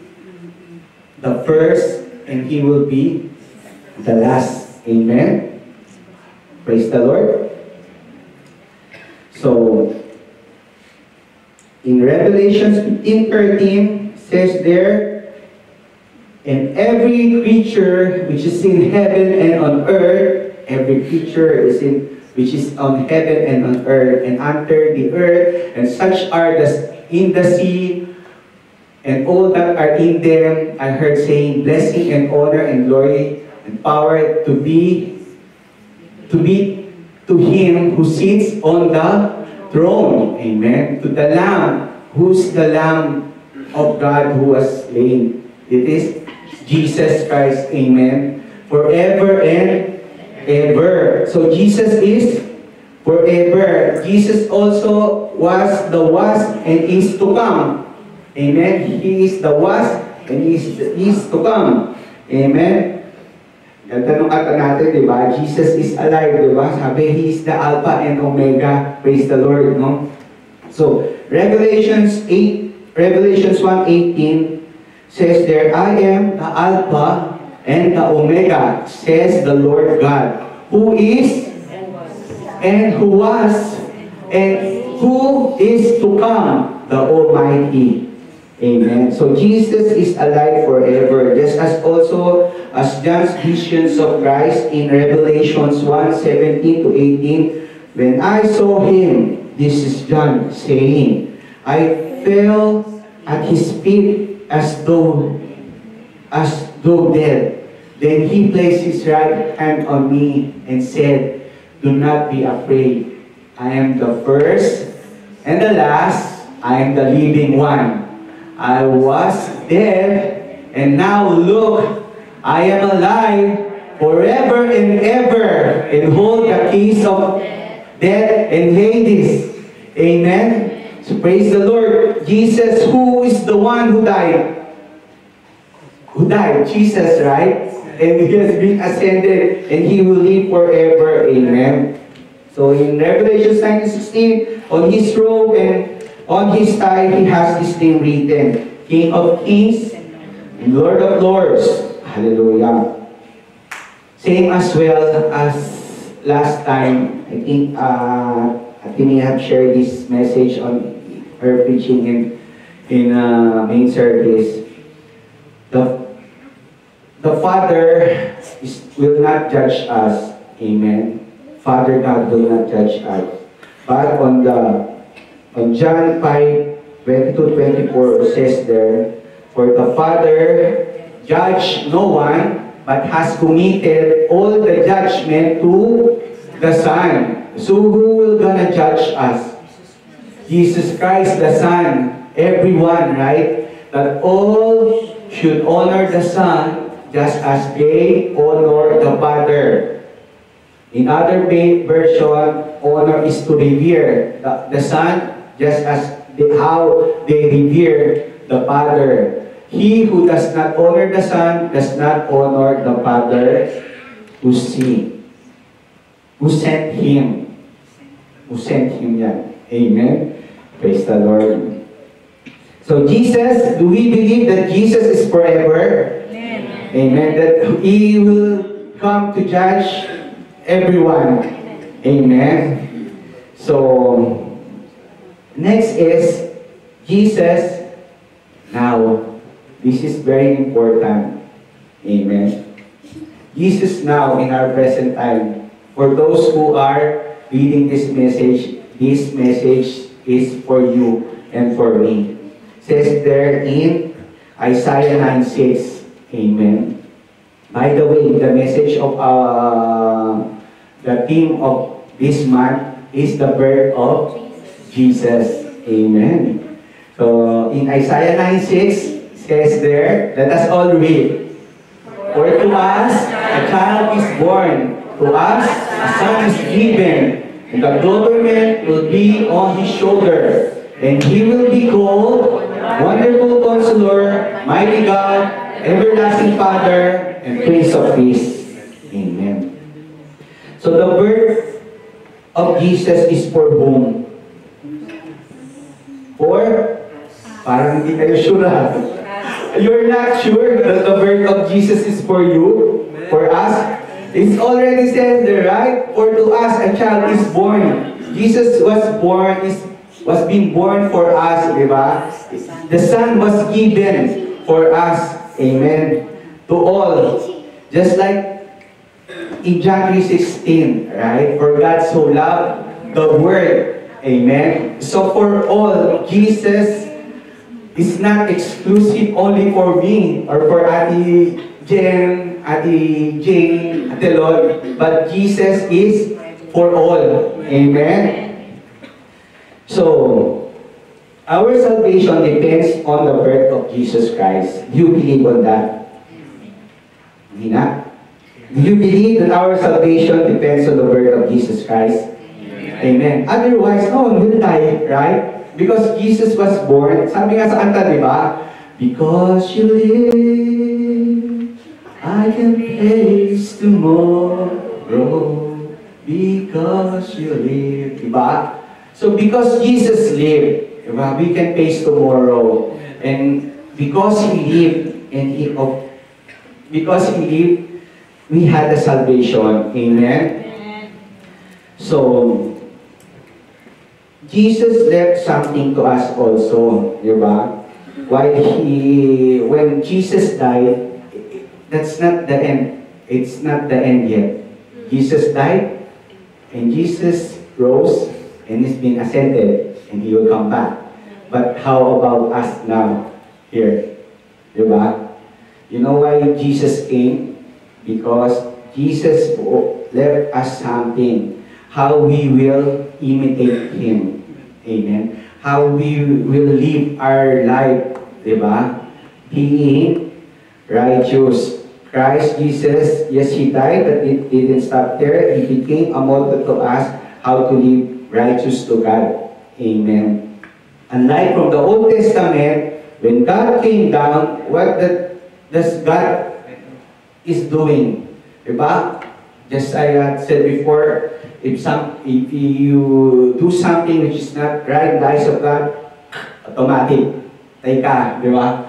the first and He will be the last. Amen. Praise the Lord. So, in Revelation 15:13 says there, and every creature which is in heaven and on earth, every creature which is on heaven and on earth and under the earth, and such are in the sea, and all that are in them, I heard saying, blessing and honor and glory and power to be to Him who sits on the throne. Amen. To the Lamb, who's the Lamb of God who was slain. It is Jesus Christ. Amen. Forever and ever. So Jesus is forever. Jesus also was and is to come. Amen. He is the was and He is to come. Amen. Ganda nung kata natin, di ba? Jesus is alive, di ba? Sabi, He is the Alpha and Omega. Praise the Lord, no? So, Revelations 1:18 says there, I am the Alpha and the Omega, says the Lord God, who is and who was and who is to come, the Almighty. Amen. So Jesus is alive forever, just as also as John's visions of Christ in Revelations 1:17-18. When I saw Him, this is John saying, I fell at His feet as though dead. Then He placed His right hand on me and said, do not be afraid. I am the first and the last. I am the living one. I was dead, and now look, I am alive forever and ever, and hold the keys of death and Hades. Amen. So praise the Lord. Jesus, who is the one who died? Who died? Jesus, right? And He has been ascended, and He will live forever. Amen. So in Revelation 19:16, on His robe and on His thigh, He has this name written, King of Kings and Lord of Lords. Hallelujah. Same as well as last time, I think Atini have shared this message on her preaching in main service. The Father will not judge us. Amen. Father God will not judge us. But on John 5:22-24 says there, for the Father judged no one, but has committed all the judgment to the Son. So who will gonna judge us? Jesus Christ the Son. Everyone, right? That all should honor the Son just as they honor the Father. In other version, honor is to revere the Son just as how they revere the Father. He who does not honor the Son does not honor the Father who sent Him. Who sent Him yan. Amen. Praise the Lord. So Jesus, do we believe that Jesus is forever? Amen. Amen. That He will come to judge everyone. Amen. So, next is Jesus now. This is very important. Amen. Jesus now in our present time. For those who are reading this message is for you and for me. It says there in Isaiah 9:6. Amen. By the way, the message of the theme of this month is the birth of Jesus. Amen. So in Isaiah 9:6 says there, let us all read. For to us a child is born, to us a son is given, and the government will be on his shoulder, and he will be called Wonderful Counselor, Mighty God, Everlasting Father, and Prince of Peace. Amen. So the birth of Jesus is for whom? For? Parang hindi kayo sure. You're not sure that the birth of Jesus is for you? For us? It's already said there, right? For to us a child is born. Jesus was being born for us, di ba? The Son was given for us. Amen. To all. Just like in John 3:16, right? For God so loved the world. Amen. So for all, Jesus is not exclusive only for me or for Ate Jen, Ate Jane, Ate Lord, but Jesus is for all. Amen. So, our salvation depends on the birth of Jesus Christ. Do you believe on that? Hindi na? Do you believe that our salvation depends on the birth of Jesus Christ? Amen. Otherwise, no one will die, right? Because Jesus was born, sabi nga sa kanta, di ba? Because you live, I can face tomorrow. Because you live, di ba? So because Jesus lived, di ba? We can face tomorrow. And because He lived, we had the salvation. Amen? So, Jesus left something to us also, di ba? When Jesus died, that's not the end. It's not the end yet. Jesus died, and Jesus rose, and He's been ascended, and He will come back. But how about us now, here? Di ba? You know why Jesus came? Because Jesus left us something. How we will imitate Him. Amen. How we will live our life, diba? Being righteous. Christ Jesus, yes, He died, but it didn't stop there. He became a model to us how to live righteous to God. Amen. Unlike from the Old Testament, when God came down, what does God is doing? Diba? Just I had said before, if you do something which is not right in the eyes of God, automatic, tay ka, di ba?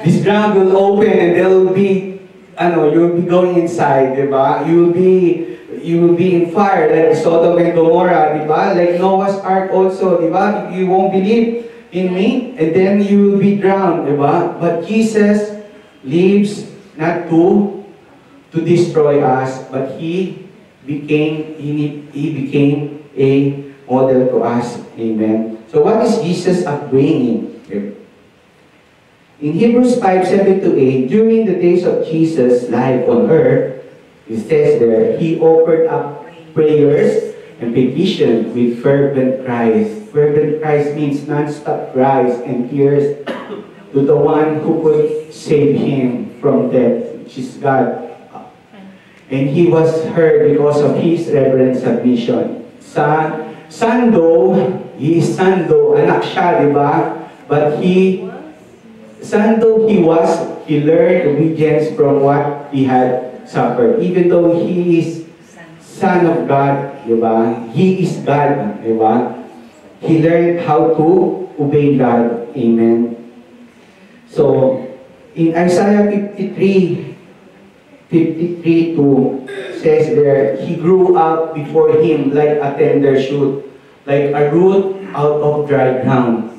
This ground will open and there will be, you'll be going inside, di ba? You will be in fire like Sodom and Gomorrah, di ba? Like Noah's Ark also, di ba? You won't believe in me, and then you will be drowned, di ba? But Jesus lives not to destroy us, but He became a model to us. Amen. So what is Jesus upbringing? In Hebrews 5:7-8, during the days of Jesus' life on earth, it says there, He offered up prayers and petitions with fervent cries. Fervent cries means non-stop cries and tears to the one who could save Him from death, which is God. And He was heard because of His reverent submission. Son though, He is son though, anak siya, di ba? But He son though he was, he learned obedience from what he had suffered. Even though he is Son of God, di ba? He is God, di ba? He learned how to obey God. Amen. So, in Isaiah 53:2 says there, he grew up before him like a tender shoot, like a root out of dry ground.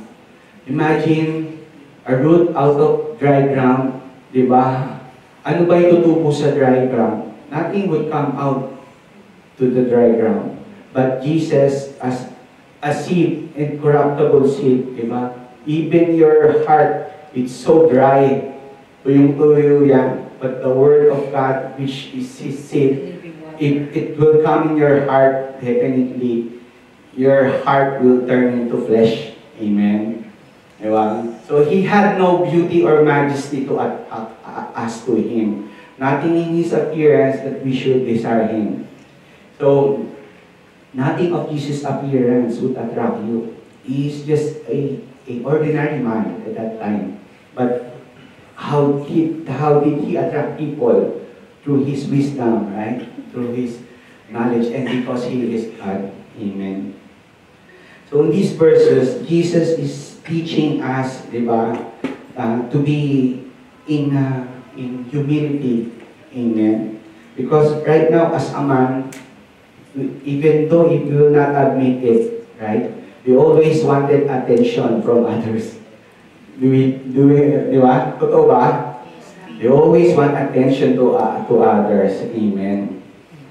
Imagine, a root out of dry ground, di ba? Ano ba itutubo sa dry ground? Nothing would come out to the dry ground. But Jesus, as a seed, incorruptible seed, di ba? Even your heart, it's so dry, tuyong-tuyo yan. But the Word of God, which is His seed, it will come in your heart, definitely. Your heart will turn into flesh. Amen. Diba? So He had no beauty or majesty to us to Him. Nothing in His appearance that we should desire Him. So, nothing of Jesus' appearance would attract you. He is just an ordinary man at that time. But how did He attract people? Through His wisdom, right? Through His knowledge, and because He is God. Amen. So in these verses, Jesus is teaching us, di ba, to be in humility. Amen. Because right now, as a man, even though if you will not admit it, right? We always wanted attention from others. Di ba? Totoo ba? We always want attention to others. Amen.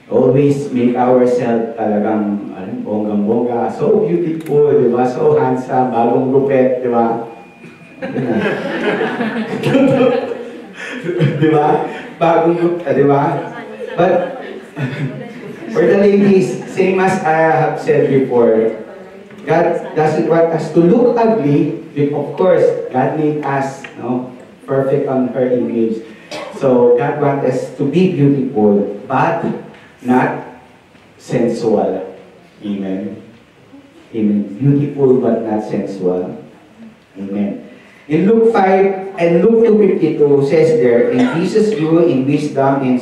Always make ourselves talagang bonggang-bongga, so beautiful, di ba? So handsome, bagong gupet, di ba? Di ba? Bagong gupet, di ba? But for the ladies, same as I have said before, God doesn't want us to look ugly. Of course, God made us, perfect on her image. So God wants us to be beautiful, but not sensual. Amen. Amen. Beautiful, but not sensual. Amen. In Luke 5 and Luke 2:52 says there, and Jesus grew in wisdom and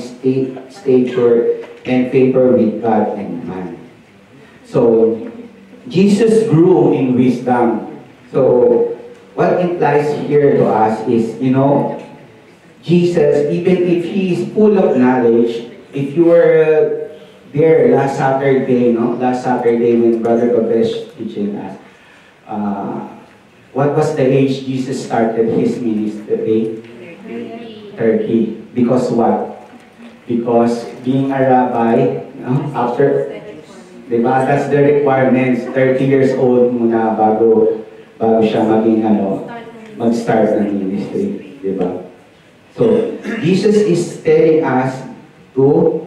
stature and favor with God and man. So, Jesus grew in wisdom. So, what implies here to us is, Jesus, even if He is full of knowledge, if you were there last Saturday when Brother Gobesh teaching us, what was the age Jesus started His ministry? 30. Because what? Because being a rabbi, after, diba, that's the requirements, 30 years old muna bago siya mag-start ng ministry, diba? So, Jesus is telling us to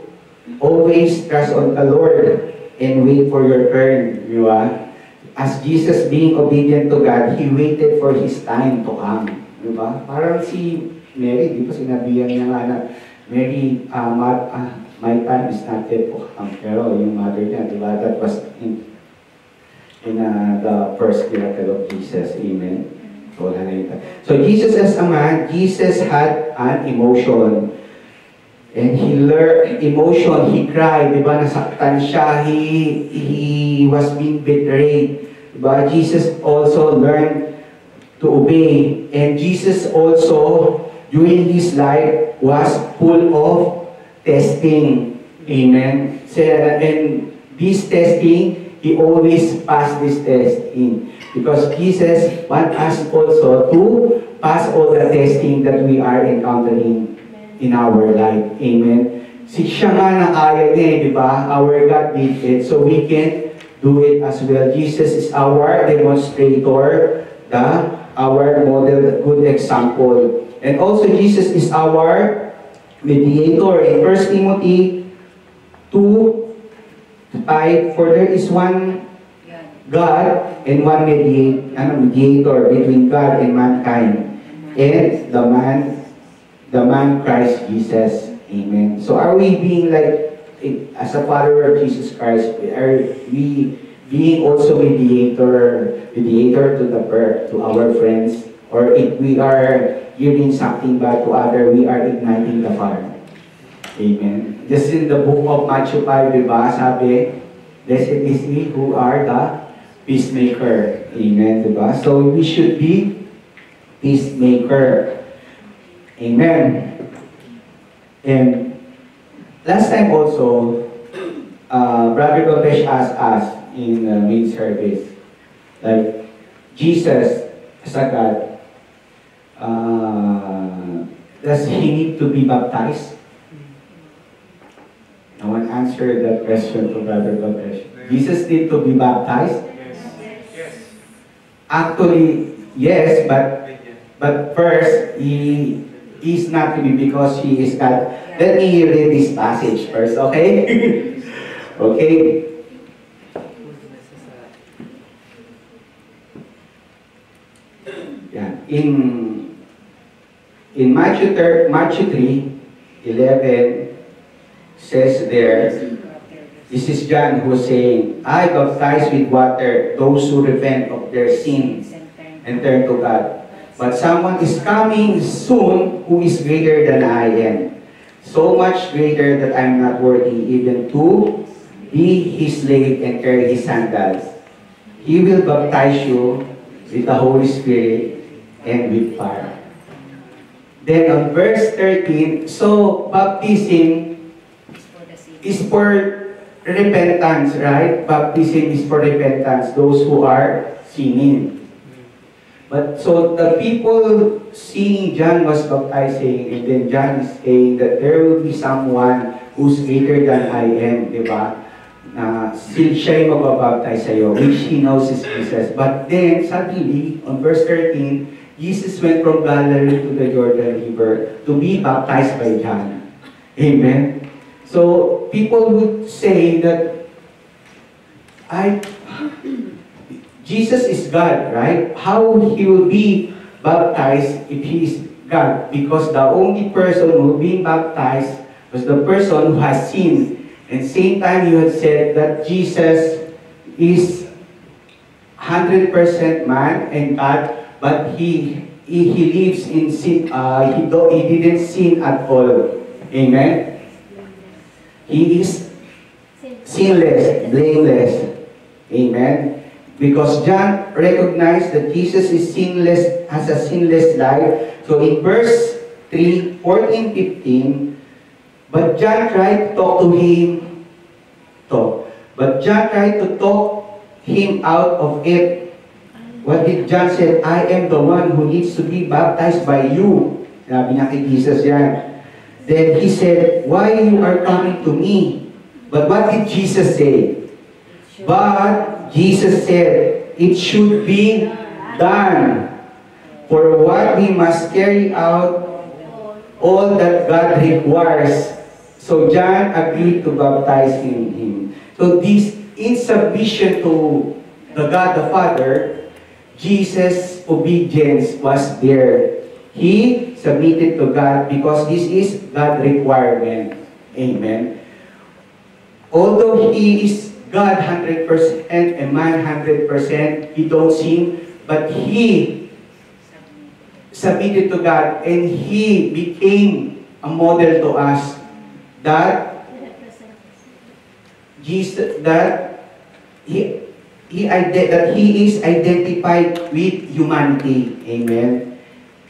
always trust on the Lord and wait for your turn, diba? As Jesus being obedient to God, He waited for His time to come, diba? Parang si Mary, di ba sinabihan niya nga na, Mary, my time is not yet to come. Pero yung mother niya, diba? That was in the first miracle of Jesus. Amen. So Jesus as a man, Jesus had an emotion. And He learned emotion. He cried, diba? Nasaktan siya. He was being betrayed. Diba? Jesus also learned to obey. And Jesus also, during His life, was full of testing. Amen. So, and this testing, He always passed this testing. Because Jesus wants us also to pass all the testing that we are encountering in our life. Amen. Siya nga na kaya niya, di ba? Our God did it, so we can do it as well. Jesus is our demonstrator, our model, good example. And also Jesus is our mediator. In 1 Timothy 2:5, for there is one God and one mediator between God and mankind, and the man Christ Jesus. Amen. So are we being like, as a follower of Jesus Christ, are we being also mediator to our friends, or if we are giving something bad to other, we are igniting the fire. Amen. Just in the book of Matthew 5, diba, sabi, blessed is he who are the peacemaker. Amen, diba? So we should be peacemaker. Amen. And last time also, Brother Gopesh asked us in the main service, like, Jesus as a God, does he need to be baptized? No one answered that question to Brother Gopesh. Jesus need to be baptized? Yes. Actually, yes, but first, he's not to be because he is God. Let me read this passage first, okay? Okay. Yeah. In Matthew 3:11 says there, this is John who is saying, I baptize with water those who repent of their sins and turn to God. But someone is coming soon who is greater than I am. So much greater that I'm not worthy even to be his slave and carry his sandals. He will baptize you with the Holy Spirit and with fire. Then on verse 13, so baptism is for repentance, right? Baptism is for repentance, those who are sinning. But so the people seeing John was baptizing, and then John is saying that there will be someone who's greater than I am, di ba? Na siya yung magbabaptize sa'yo, which he knows is Jesus. But then, suddenly, on verse 13, Jesus went from Galilee to the Jordan River to be baptized by John. Amen? So, people would say that Jesus is God, right? How he will be baptized if he is God? Because the only person who being baptized was the person who has sinned. And same time you had said that Jesus is 100% man and God, but he lives in sin. He didn't sin at all. Amen. He is sinless, blameless. Amen. Because John recognized that Jesus is sinless, has a sinless life. So in verse 3, 14, 15, but John tried to talk to him, but John tried to talk him out of it. What did John say? I am the one who needs to be baptized by you. Sabi niya kay Jesus yan. Then he said, why you are coming to me? But what did Jesus say? But Jesus said, it should be done. For what we must carry out all that God requires. So John agreed to baptize him. So this, in submission to the God the Father, Jesus' obedience was there. He submitted to God because this is God's requirement. Amen. Although he is God 100% and man 100%, he don't sin, but he submitted to God and he became a model to us that Jesus, that he is identified with humanity. Amen.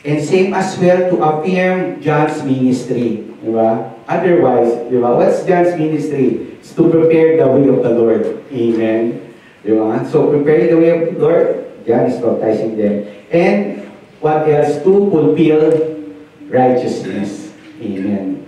And same as well to affirm John's ministry. Diba? Otherwise, diba? What's John's ministry? It's to prepare the way of the Lord. Amen. Diba? So prepare the way of the Lord, John is baptizing them. And what else? To fulfill righteousness. Amen.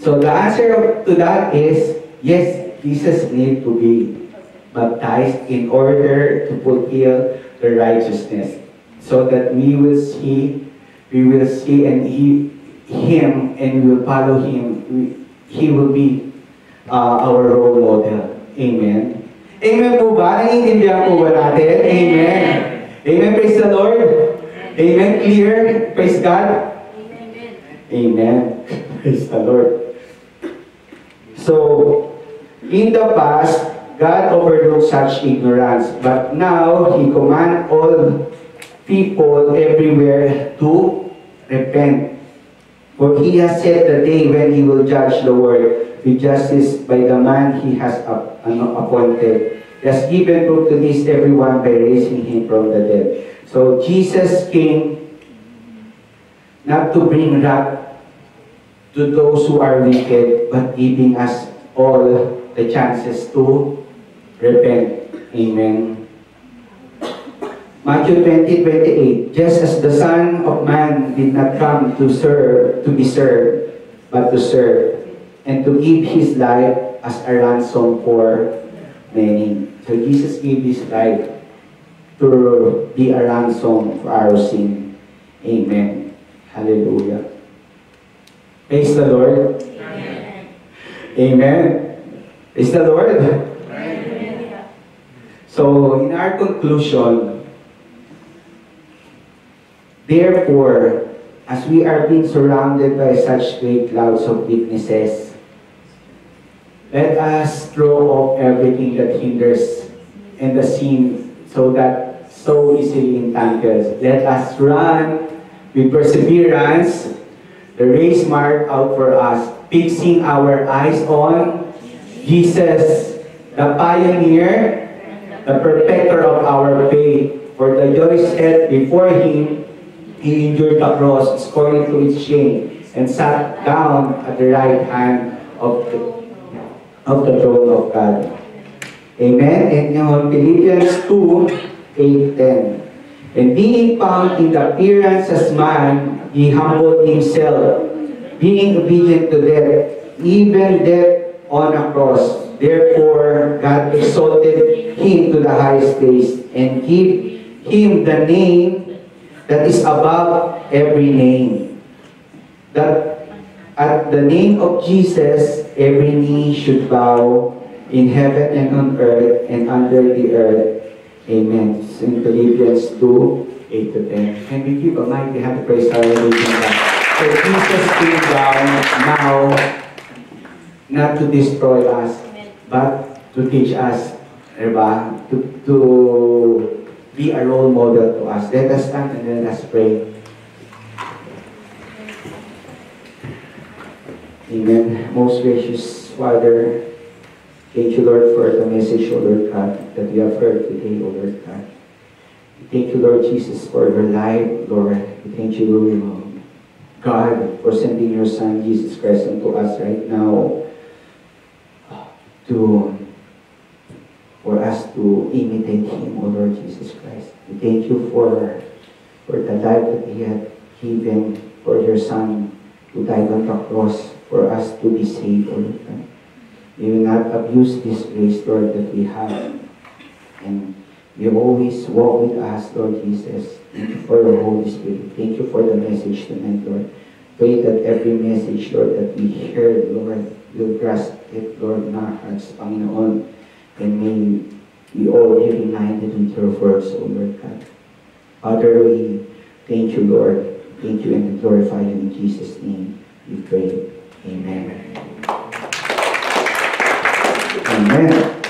So the answer to that is, yes, Jesus needs to be baptized in order to fulfill the righteousness. So that we will see and him and we will follow him. He will be our role model. Amen. Amen po ba? Naiintindihan po ba natin? Amen. Amen. Praise the Lord. Amen. Clear. Praise God. Amen. Amen. Praise the Lord. So, in the past, God overlooked such ignorance, but now He commands all people everywhere to repent. For he has set the day when he will judge the world with justice by the man he has appointed. He has given proof to this everyone by raising him from the dead. So Jesus came not to bring wrath to those who are wicked, but giving us all the chances to repent. Amen. Matthew 20:28. Just as the Son of Man did not come to be served, but to serve, and to give his life as a ransom for many. So Jesus gave his life to be a ransom for our sin. Amen. Hallelujah. Praise the Lord. Amen. Amen. Praise the Lord. Amen. So, in our conclusion, therefore, as we are being surrounded by such great clouds of witnesses, let us throw off everything that hinders and the sin so easily entangles. Let us run with perseverance the race marked out for us, fixing our eyes on Jesus, the pioneer, the perfecter of our faith. For the joy set before him, he endured the cross, scorning to its shame, and sat down at the right hand of the throne of God. Amen. And in Philippians 2:8-10. And being found in the appearance as man, he humbled himself, being obedient to death, even death on a cross. Therefore, God exalted him to the highest place, and gave him the name that is above every name, that at the name of Jesus, every knee should bow in heaven and on earth and under the earth. Amen. It's in Philippians 2:8-10. Can we give a mighty hand to praise our Lord? So Jesus came down now, not to destroy us, but to teach us, diba? To be a role model to us. Let us stand and let us pray. Amen. Most gracious Father, thank you, Lord, for the message, O Lord God, that we have heard today, O Lord God. We thank you, Lord Jesus, for your life, Lord. We thank you, Lord God, for sending your Son, Jesus Christ, unto us right now for us to imitate him, O Lord Jesus Christ. We thank you for the life that he had given for your Son who died on the cross for us to be saved, O Lord God. We will not abuse this grace, Lord, that we have. And you always walk with us, Lord Jesus. Thank you for the Holy Spirit. Thank you for the message tonight, Lord. Pray that every message, Lord, that we heard, Lord, will grasp it, Lord, in our hearts, Panginoon. And may we all be reminded with your words, O Lord God. Father, we thank you, Lord. Thank you and glorify you in Jesus' name. We pray. Amen. Amen.